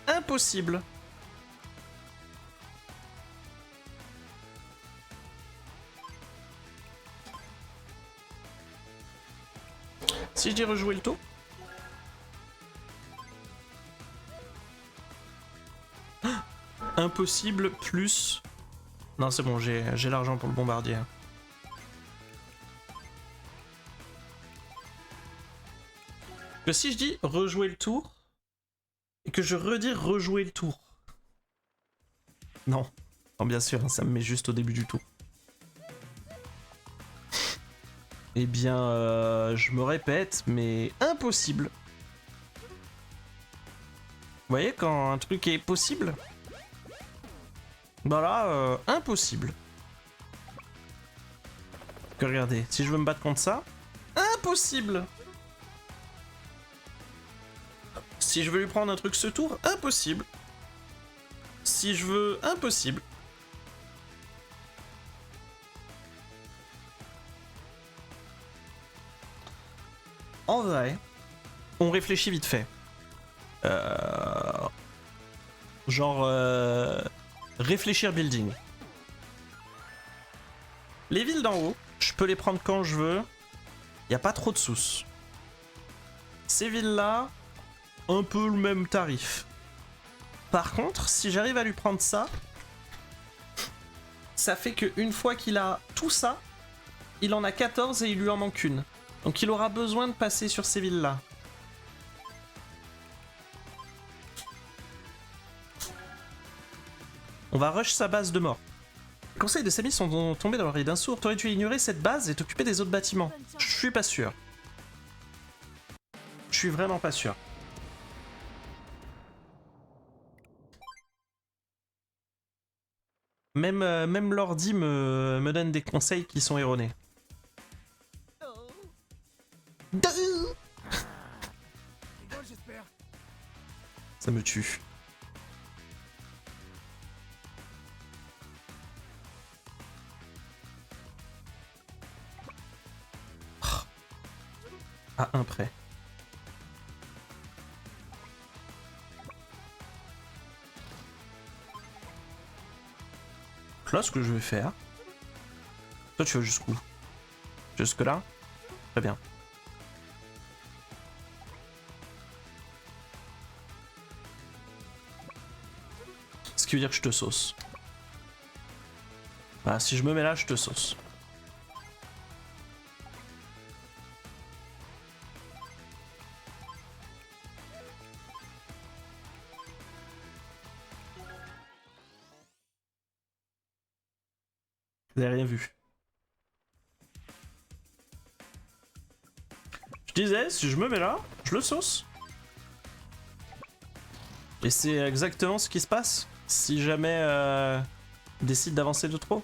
Impossible. Si je dis rejouer le tour. Impossible plus... Non c'est bon, j'ai l'argent pour le bombardier. Que si je dis rejouer le tour, et que je redis rejouer le tour. Non. Non bien sûr, ça me met juste au début du tour. Eh bien, je me répète, mais impossible. Vous voyez quand un truc est possible? Bah là, impossible. Que regardez, si je veux me battre contre ça, impossible. Si je veux lui prendre un truc ce tour, impossible. Si je veux, impossible. En vrai, on réfléchit vite fait. Réfléchir building. Les villes d'en haut, je peux les prendre quand je veux. Y a pas trop de sous. Ces villes-là, un peu le même tarif. Par contre, si j'arrive à lui prendre ça, ça fait qu'une fois qu'il a tout ça, il en a 14 et il lui en manque une. Donc il aura besoin de passer sur ces villes-là. On va rush sa base de mort. Les conseils de Samy sont tombés dans l'oreille d'un sourd. T'aurais dû ignorer cette base et t'occuper des autres bâtiments. Je suis pas sûr. Je suis vraiment pas sûr. Même Lordi me donne des conseils qui sont erronés. Ça me tue. À un près. Là, ce que je vais faire... Toi, tu vas jusqu'où? Jusque là? Très bien. Ce qui veut dire que je te sauce. Voilà, si je me mets là, je te sauce. Vous n'avez rien vu. Je disais, si je me mets là, je le sauce. Et c'est exactement ce qui se passe si jamais il décide d'avancer de trop.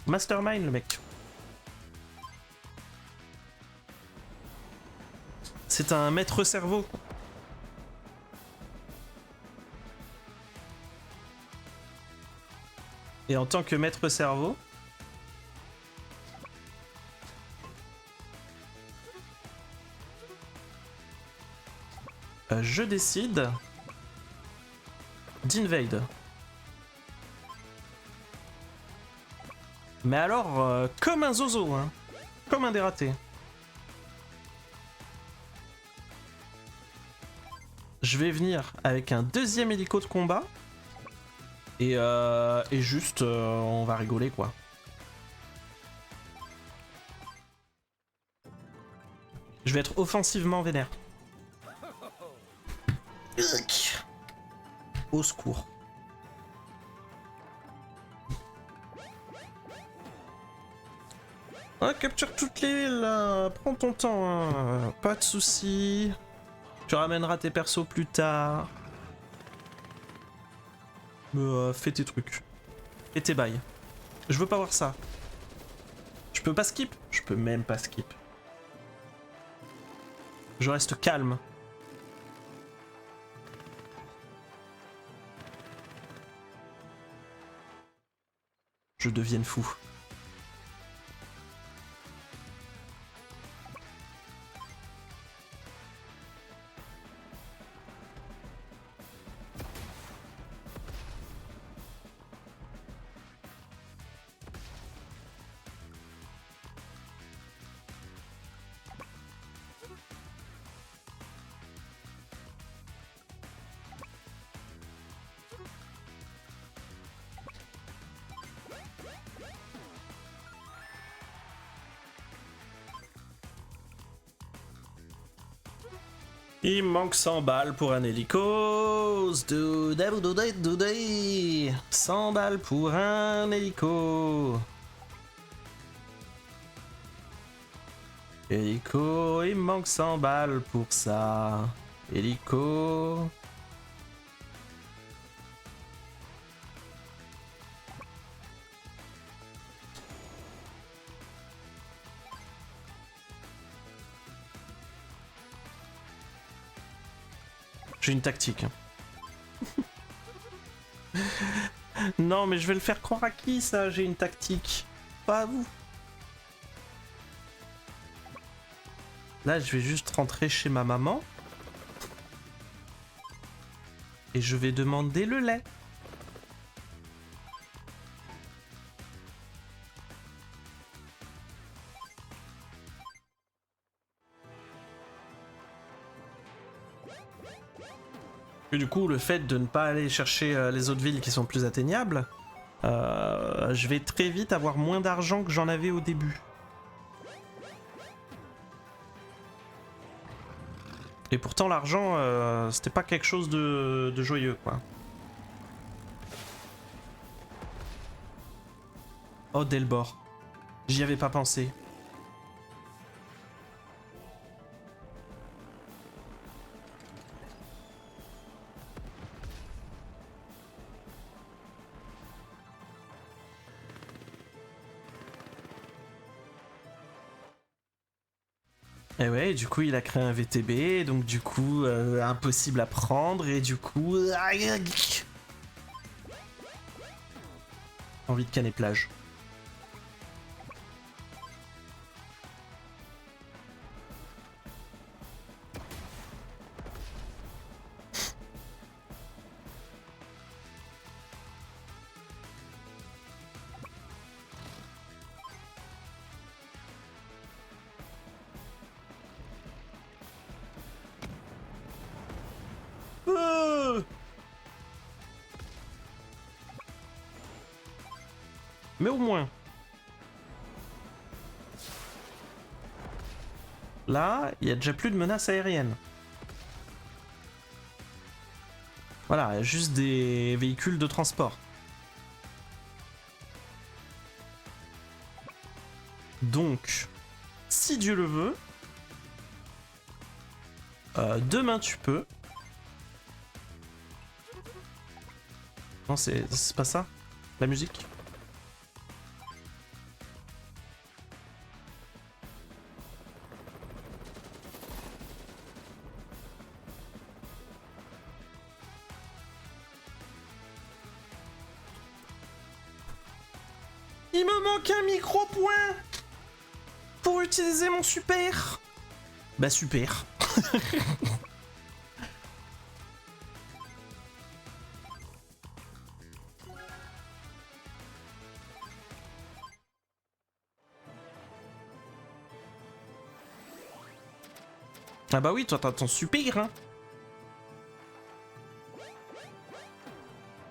Mastermind le mec. C'est un maître cerveau. Et en tant que maître cerveau, je décide d'invade. Mais alors, comme un zozo, hein. Comme un dératé. Je vais venir avec un deuxième hélico de combat. Et juste, on va rigoler, quoi. Je vais être offensivement vénère. Au secours. Ah, capture toutes les villes, là. Prends ton temps, hein. Pas de soucis. Tu ramèneras tes persos plus tard. Mais fais tes trucs. Fais tes bails. Je veux pas voir ça. Je peux pas skip? Je peux même pas skip. Je reste calme. Je devienne fou. Il me manque 100 balles pour un hélicos. 100 balles pour un hélico. Hélico, il me manque 100 balles pour ça. Hélico. J'ai une tactique. Non, mais je vais le faire croire à qui, ça? J'ai une tactique. Pas à vous. Là, je vais juste rentrer chez ma maman. Et je vais demander le lait. Et du coup, le fait de ne pas aller chercher les autres villes qui sont plus atteignables, je vais très vite avoir moins d'argent que j'en avais au début. Et pourtant, l'argent, c'était pas quelque chose de joyeux, quoi. Oh, Delbor. J'y avais pas pensé. Et ouais, du coup il a créé un VTB, donc du coup impossible à prendre, et du coup... Envie de canner plage. Mais au moins. Là, il y a déjà plus de menaces aériennes. Voilà, il y a juste des véhicules de transport. Donc, si Dieu le veut, demain tu peux. Non, c'est pas ça, la musique. Il me manque un micro-point pour utiliser mon super. Bah super. Ah bah oui, toi t'as ton super, hein.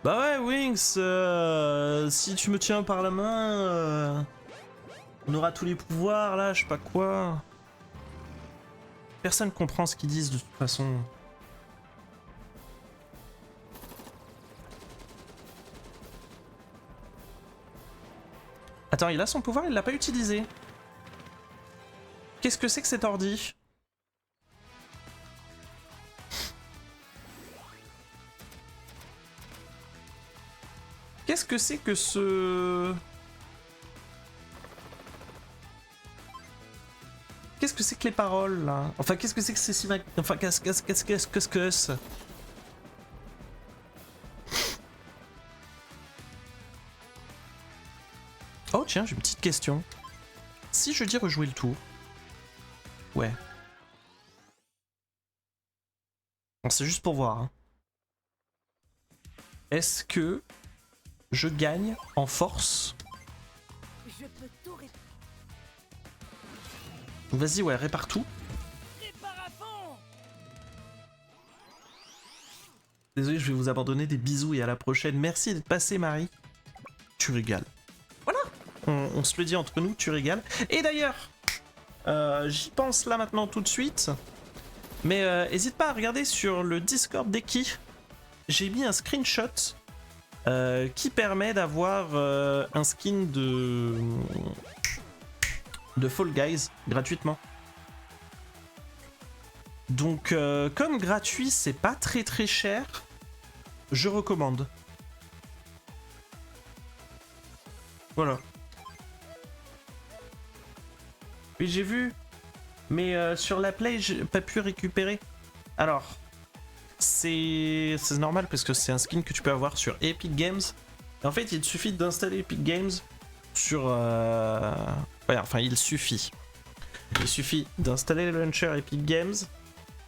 Bah ouais, Wings, si tu me tiens par la main, on aura tous les pouvoirs, là, je sais pas quoi. Personne comprend ce qu'ils disent de toute façon. Attends, il a son pouvoir, il l'a pas utilisé. Qu'est-ce que c'est que cet ordi ? Qu'est-ce que c'est que ce... Qu'est-ce que c'est que les paroles, là? Enfin, qu'est-ce que c'est que ces... Enfin, qu'est-ce que c'est? Oh, tiens, j'ai une petite question. Si je dis rejouer le tour... Ouais. Bon, c'est juste pour voir. Hein. Est-ce que je gagne en force? Je peux tout réparer. Vas-y, ouais, répare tout. Répare à fond. Désolé, je vais vous abandonner. Des bisous et à la prochaine. Merci d'être passé, Marie. Tu régales. Voilà. On se le dit entre nous, tu régales. Et d'ailleurs, j'y pense là maintenant tout de suite. Mais n'hésite pas à regarder sur le Discord d'Eki. J'ai mis un screenshot qui permet d'avoir un skin de Fall Guys gratuitement. Donc comme gratuit c'est pas très cher, je recommande. Voilà. Oui j'ai vu, mais sur la Play j'ai pas pu récupérer. Alors c'est normal parce que c'est un skin que tu peux avoir sur Epic Games. Et en fait il te suffit d'installer Epic Games sur... Ouais, enfin il suffit d'installer le launcher Epic Games,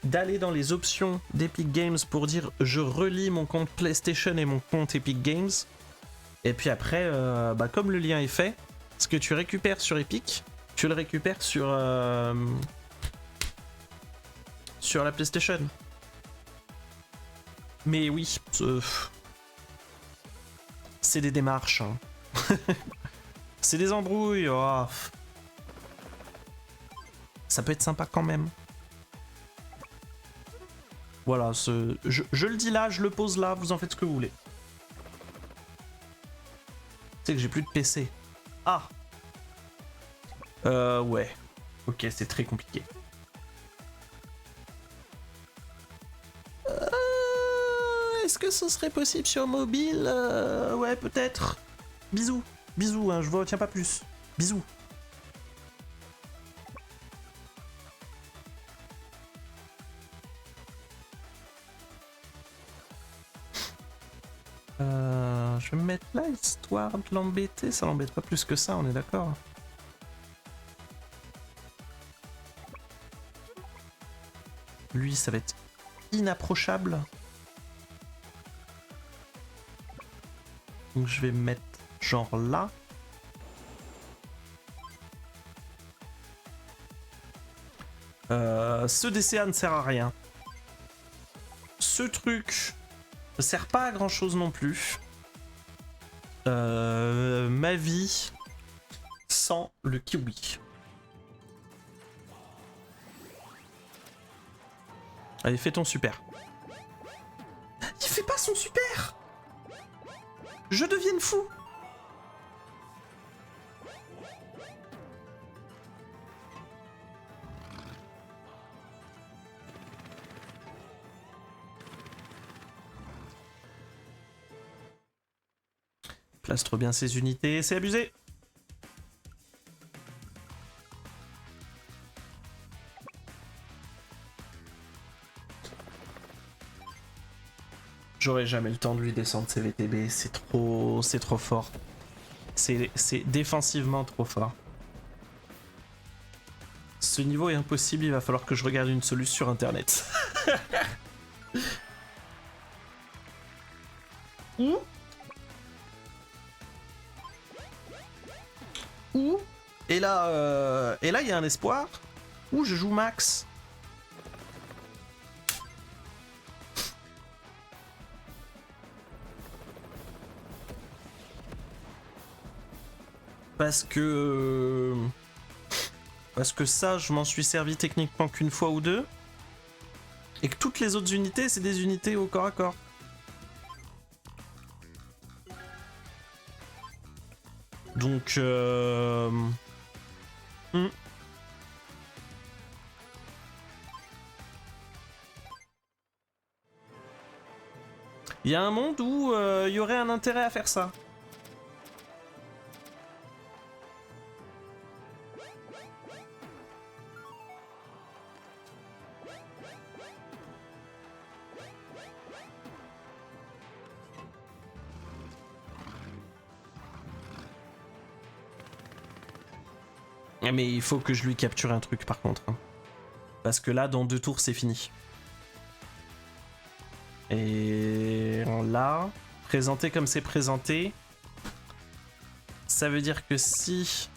d'aller dans les options d'Epic Games pour dire je relie mon compte PlayStation et mon compte Epic Games, et puis après comme le lien est fait, ce que tu récupères sur Epic tu le récupères sur la PlayStation. Mais oui, c'est des démarches hein. C'est des embrouilles. Oh. Ça peut être sympa quand même. Voilà, je le dis là, je le pose là, vous en faites ce que vous voulez. C'est que j'ai plus de PC. Ah. Ouais. Ok, c'est très compliqué. Est-ce que ce serait possible sur mobile? Ouais, peut-être. Bisous. Bisous, hein, je vous retiens pas plus. Bisous. Je vais me mettre là histoire de l'embêter. Ça l'embête pas plus que ça, on est d'accord. Lui, ça va être inapprochable. Donc je vais me mettre genre là. Ce DCA ne sert à rien. Ce truc ne sert pas à grand chose non plus. Ma vie sans le kiwi. Allez, fais ton super. Il fait pas son super! Je deviens fou! Plastre bien ses unités, c'est abusé! J'aurai jamais le temps de lui descendre ses VTB, c'est trop fort. C'est défensivement trop fort. Ce niveau est impossible, il va falloir que je regarde une solution sur internet. Ouh. Et là, il y a un espoir. Ouh, je joue max. Parce que ça, je m'en suis servi techniquement qu'une fois ou deux. Et que toutes les autres unités, c'est des unités au corps à corps. Donc, il y a un monde où il y aurait un intérêt à faire ça. Mais il faut que je lui capture un truc par contre. Hein. Parce que là, dans 2 tours, c'est fini. Et là, présenté comme c'est présenté, ça veut dire que si...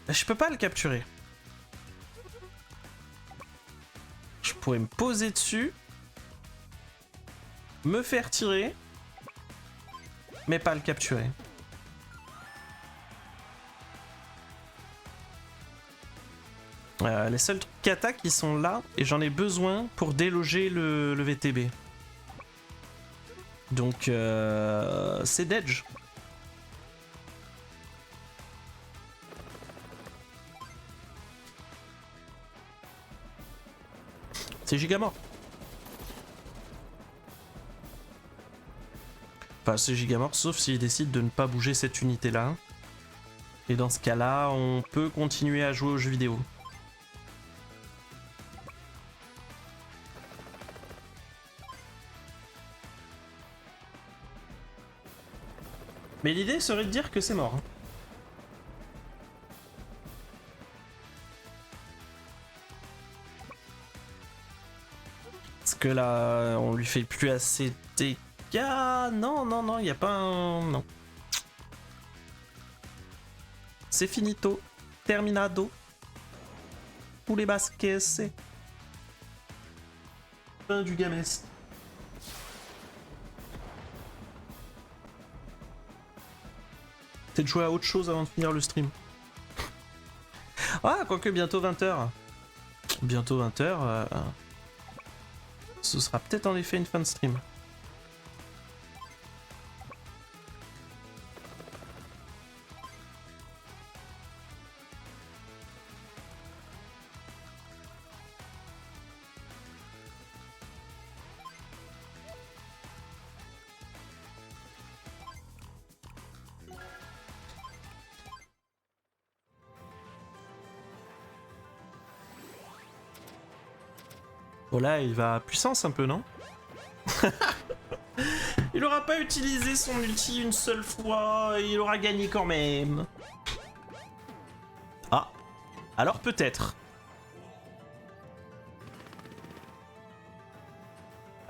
Je peux pas le capturer. Je pourrais me poser dessus, me faire tirer, mais pas le capturer. Les seuls trucs kata qui sont là, et j'en ai besoin pour déloger le VTB. Donc, c'est Dedge. C'est Gigamort. Enfin, c'est Gigamort, sauf s'il décide de ne pas bouger cette unité-là. Et dans ce cas-là, on peut continuer à jouer aux jeux vidéo. Mais l'idée serait de dire que c'est mort. Hein. Parce que là, on lui fait plus assez de dégâts. Non, non, non, il n'y a pas un... Non. C'est finito. Terminado. Tous les basques, c'est... Fin du games. Peut-être jouer à autre chose avant de finir le stream. Ah, quoique bientôt 20h. Bientôt 20h. Ce sera peut-être en effet une fin de stream. Oh là, il va à puissance un peu, non? Il aura pas utilisé son ulti une seule fois, il aura gagné quand même. Ah, alors peut-être.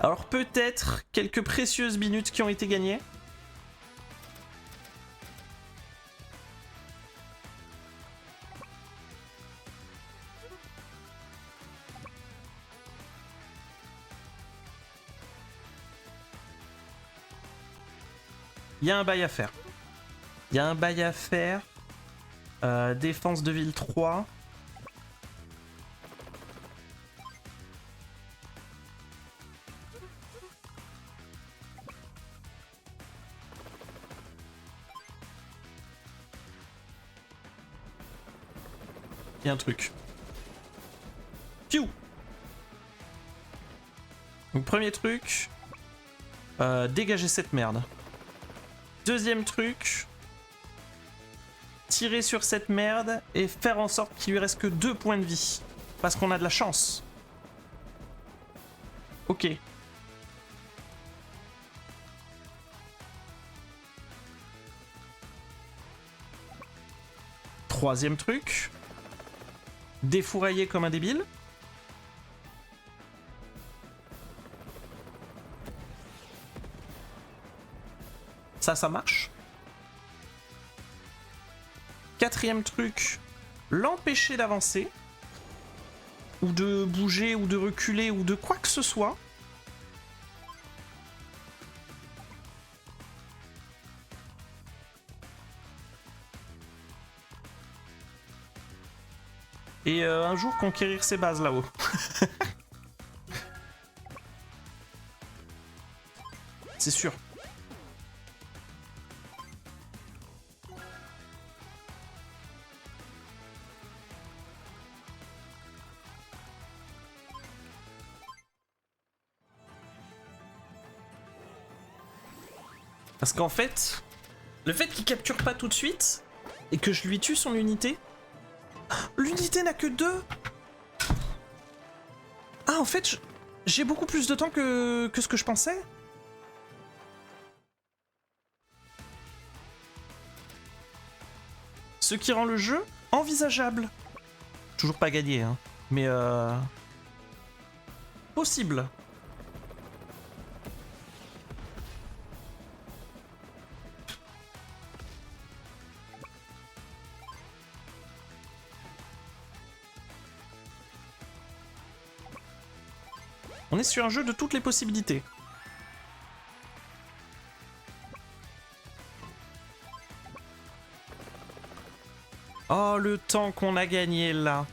Alors peut-être quelques précieuses minutes qui ont été gagnées. Il y a un bail à faire. Il y a un bail à faire. Défense de ville 3. Il y a un truc. Piou. Donc premier truc. Dégager cette merde. Deuxième truc, tirer sur cette merde et faire en sorte qu'il lui reste que 2 points de vie. Parce qu'on a de la chance. Ok. Troisième truc, défourailler comme un débile. Ça marche. Quatrième truc, l'empêcher d'avancer. Ou de bouger, ou de reculer, ou de quoi que ce soit. Et un jour conquérir ses bases là-haut. C'est sûr. Parce qu'en fait, le fait qu'il capture pas tout de suite et que je lui tue son unité, l'unité n'a que 2. Ah, en fait, j'ai beaucoup plus de temps que ce que je pensais. Ce qui rend le jeu envisageable. Toujours pas gagné, hein. Mais possible. On est sur un jeu de toutes les possibilités. Oh, le temps qu'on a gagné là.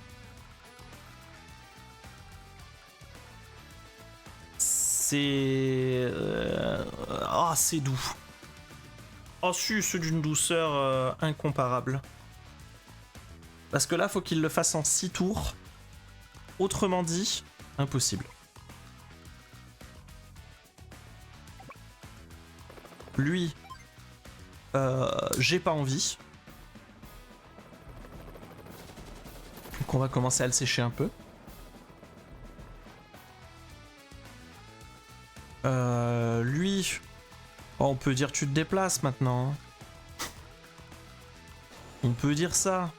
C'est... Oh, c'est doux. Oh, c'est d'une douceur incomparable. Parce que là, faut qu'il le fasse en 6 tours. Autrement dit, impossible. Lui, j'ai pas envie. Donc on va commencer à le sécher un peu. Lui, oh, on peut dire tu te déplaces maintenant. On peut dire ça.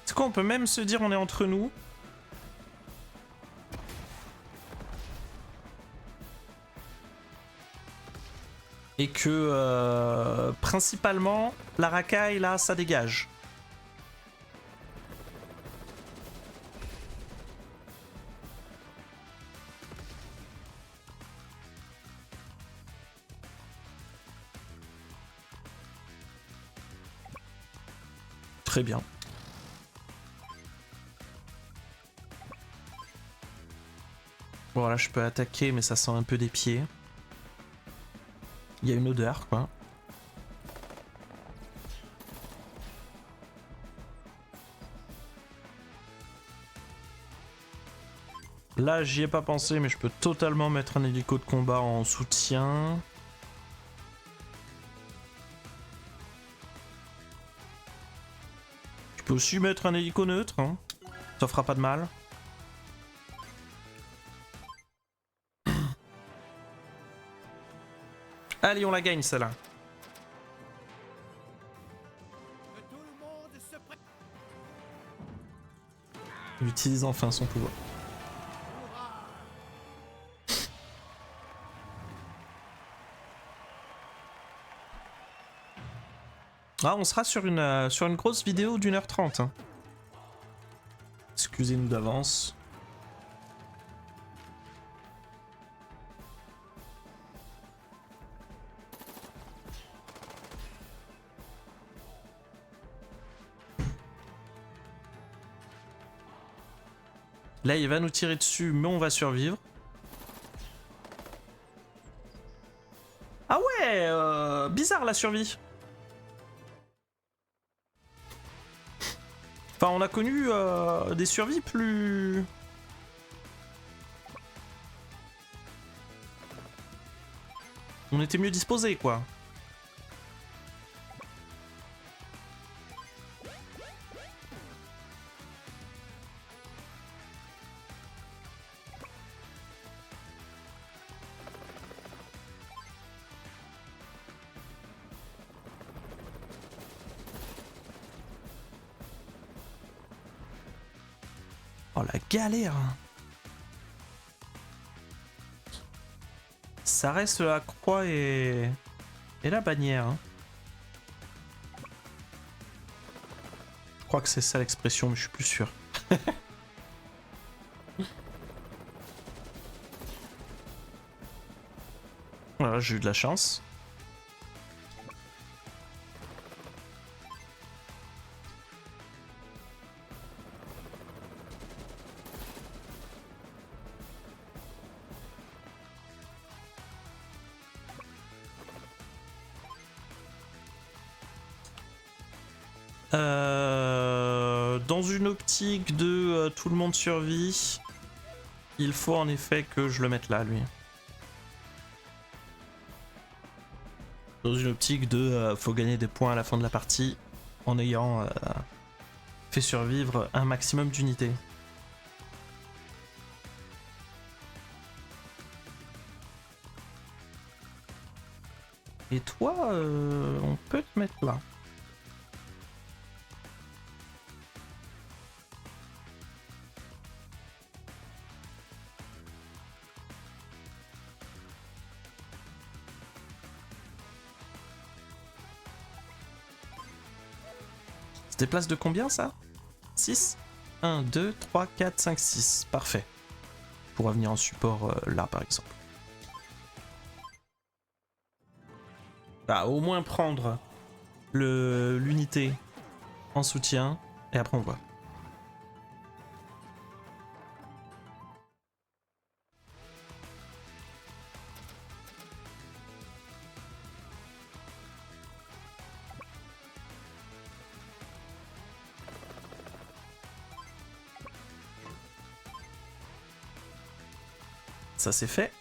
C'est quoi, on peut même se dire on est entre nous. Et que principalement, la racaille là, ça dégage. Très bien. Bon là je peux attaquer mais ça sent un peu des pieds. Il y a une odeur quoi. Là j'y ai pas pensé mais je peux totalement mettre un hélico de combat en soutien. Je peux aussi mettre un hélico neutre, hein. Ça fera pas de mal. Allez, on la gagne celle-là. Que tout le monde se prépare. Il utilise enfin son pouvoir. Ah, on sera sur une grosse vidéo d'1h30. Hein. Excusez-nous d'avance. Là, il va nous tirer dessus, mais on va survivre. Ah ouais, bizarre la survie. Enfin, on a connu des survies plus... On était mieux disposés, quoi. Oh la galère! Ça reste la croix et la bannière. Hein. Je crois que c'est ça l'expression, mais je suis plus sûr. Voilà, j'ai eu de la chance. Dans une optique de tout le monde survit, il faut en effet que je le mette là, lui. Dans une optique de faut gagner des points à la fin de la partie, en ayant fait survivre un maximum d'unités. Et toi, on peut te mettre là. C'était place de combien ça? 6? 1, 2, 3, 4, 5, 6. Parfait. Pour venir en support là par exemple. Bah, au moins prendre l'unité en soutien et après on voit. Ça c'est fait.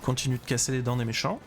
Continue de casser les dents des méchants.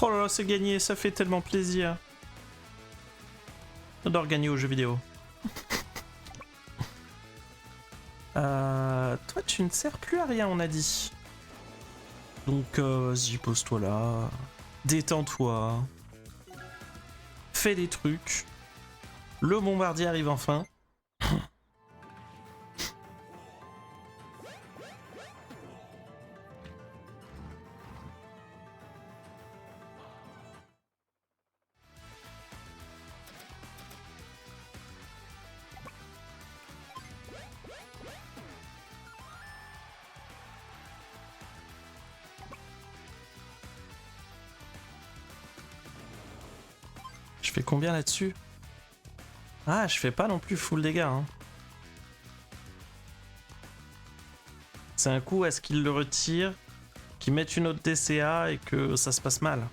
Oh là là, c'est gagné, ça fait tellement plaisir. J'adore gagner aux jeux vidéo. Toi, tu ne sers plus à rien, on a dit. Donc, vas-y, pose-toi là. Détends-toi. Fais des trucs. Le bombardier arrive enfin. Je fais combien là-dessus? Ah, je fais pas non plus full dégâts. Hein. C'est un coup à ce qu'il le retire, qu'il mette une autre DCA et que ça se passe mal.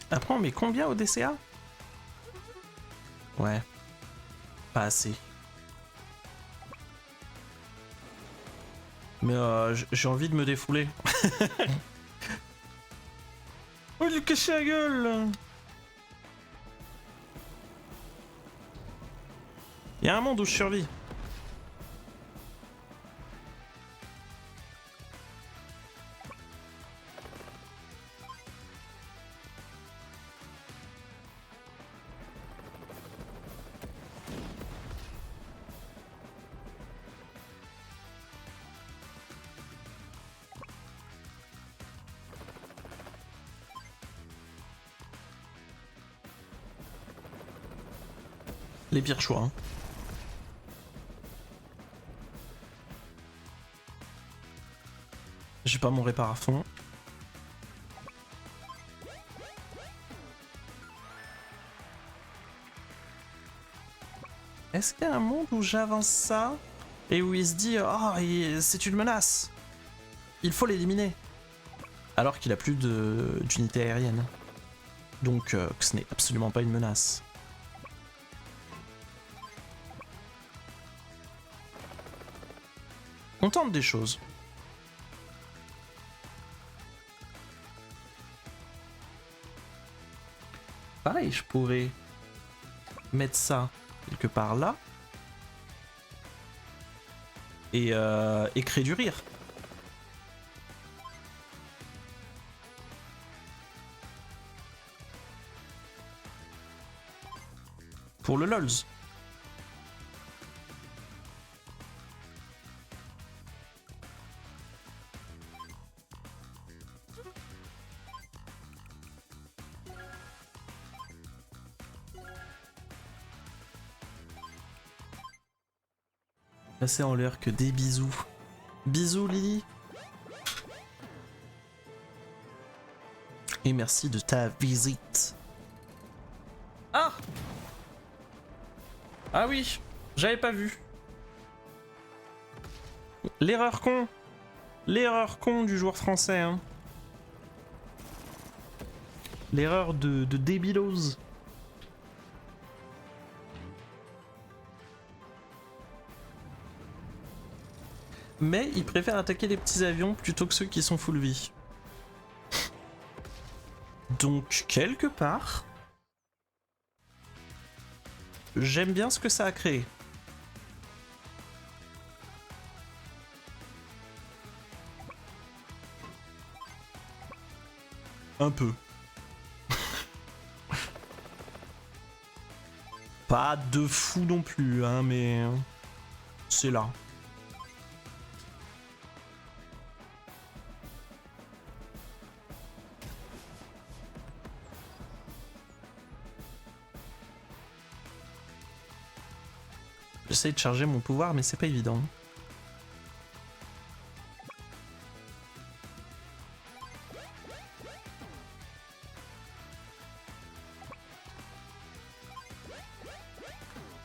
Après, on met combien au DCA? Ouais. Pas assez. Mais j'ai envie de me défouler. Oh, lui cacher la gueule! Il y a un monde où je survis. Les pires choix. Hein. J'ai pas mon répar à fond. Est-ce qu'il y a un monde où j'avance ça et où il se dit oh, c'est une menace, il faut l'éliminer, alors qu'il a plus d'unité aérienne. Donc ce n'est absolument pas une menace. On tente des choses. Pareil, je pourrais mettre ça quelque part là. Et créer du rire. Pour le LOLs. Passer en l'air que des bisous. Bisous Lily. Et merci de ta visite. Ah! Ah oui, j'avais pas vu. L'erreur con. L'erreur con du joueur français. Hein. L'erreur de débilos. Mais il préfère attaquer les petits avions plutôt que ceux qui sont full vie. Donc, quelque part, j'aime bien ce que ça a créé. Un peu. Pas de fou non plus, hein, mais c'est là. J'essaye de charger mon pouvoir, mais c'est pas évident.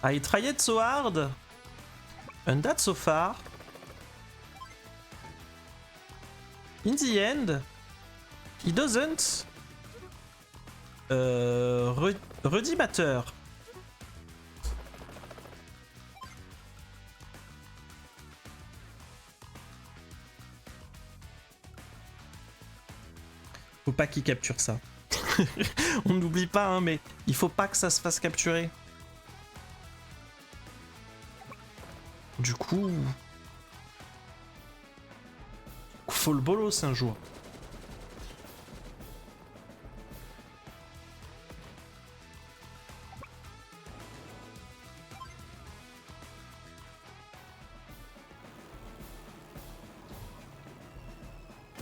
I tried so hard, and that so far. In the end, he doesn't really matter. Faut pas qu'il capture ça. On n'oublie pas, hein, mais il faut pas que ça se fasse capturer. Du coup... faut le bolos un jour.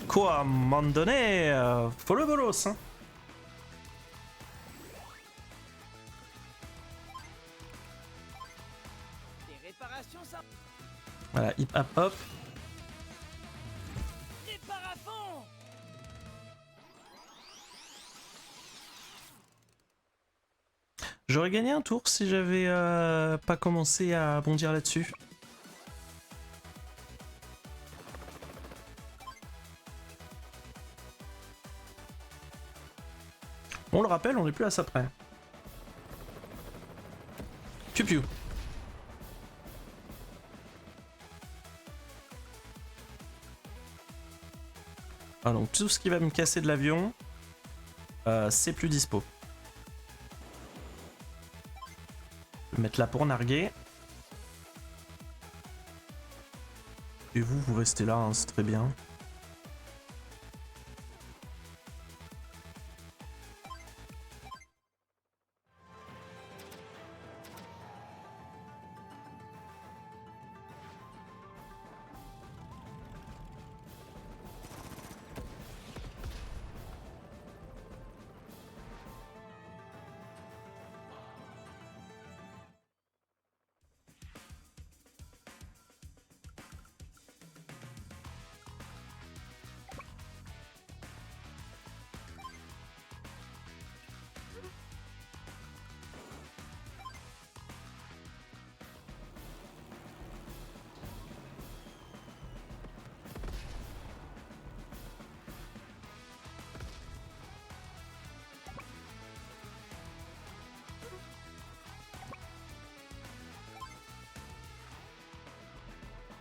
Quoi, à un moment donné, faut le bolos, hein. Des réparations, ça. Voilà, hip hop hop. Répare à fond. J'aurais gagné un tour si j'avais pas commencé à bondir là-dessus. On le rappelle, on n'est plus à ça près. Piu piu. Ah, donc tout ce qui va me casser de l'avion, c'est plus dispo. Je vais mettre là pour narguer. Et vous, vous restez là, hein, c'est très bien.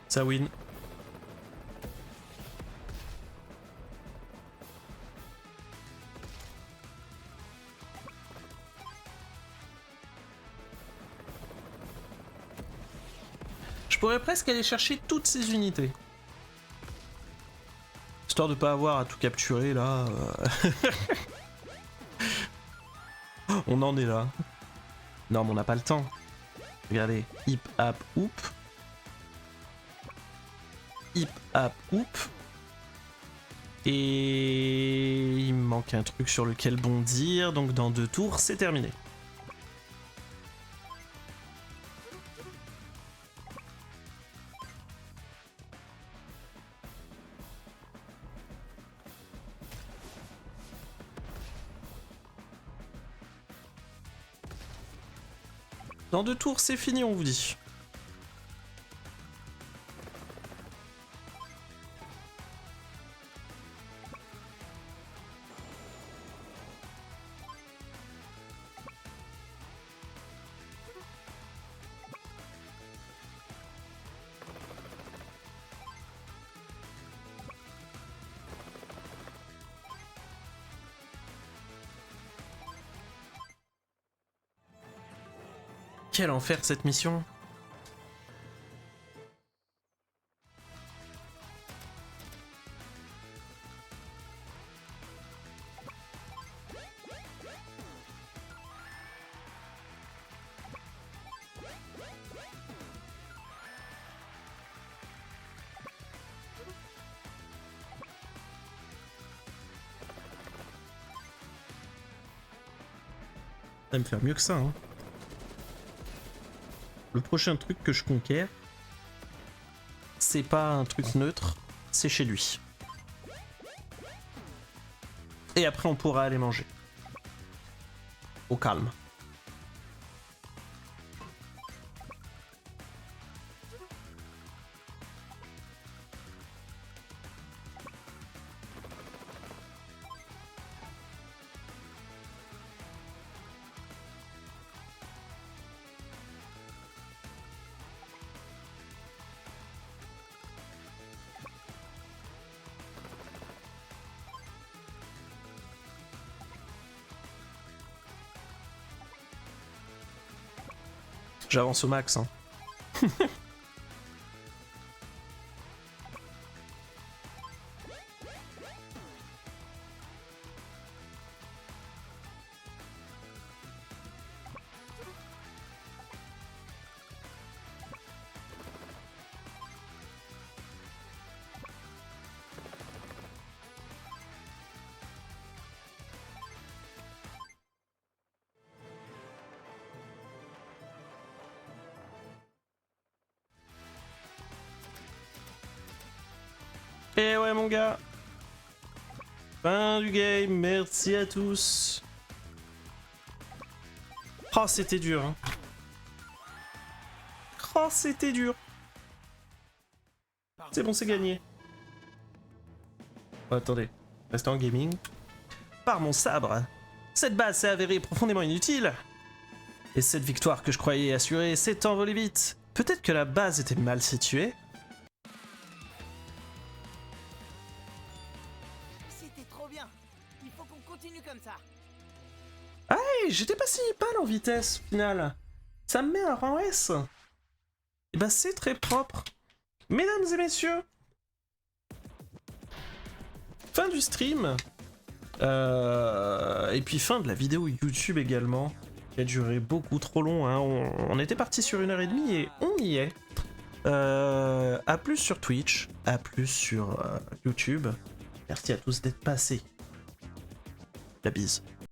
Ça win. Je pourrais presque aller chercher toutes ces unités. Histoire de pas avoir à tout capturer là. On en est là. Non mais on n'a pas le temps. Regardez. Hip hop hoop. Hip hop hoop. Et il me manque un truc sur lequel bondir. Donc dans 2 tours c'est terminé. Dans 2 tours, c'est fini, on vous dit. Quel enfer cette mission. Ça va me faire mieux que ça, hein. Le prochain truc que je conquiers, c'est pas un truc neutre, c'est chez lui. Et après on pourra aller manger. Au calme. J'avance au max, hein. Et ouais mon gars. Fin du game, merci à tous. Oh c'était dur hein. Oh c'était dur. C'est bon c'est gagné. Oh, attendez, restez en gaming. Par mon sabre, cette base s'est avérée profondément inutile. Et cette victoire que je croyais assurée s'est envolée vite. Peut-être que la base était mal située. Comme ça. Hey, j'étais pas si mal en vitesse, au final. Ça me met un rang S. Et bah c'est très propre. Mesdames et messieurs, fin du stream. Et puis fin de la vidéo YouTube également, qui a duré beaucoup trop long. Hein. On était parti sur 1h30 et on y est. À plus sur Twitch, à plus sur YouTube. Merci à tous d'être passés. La bise.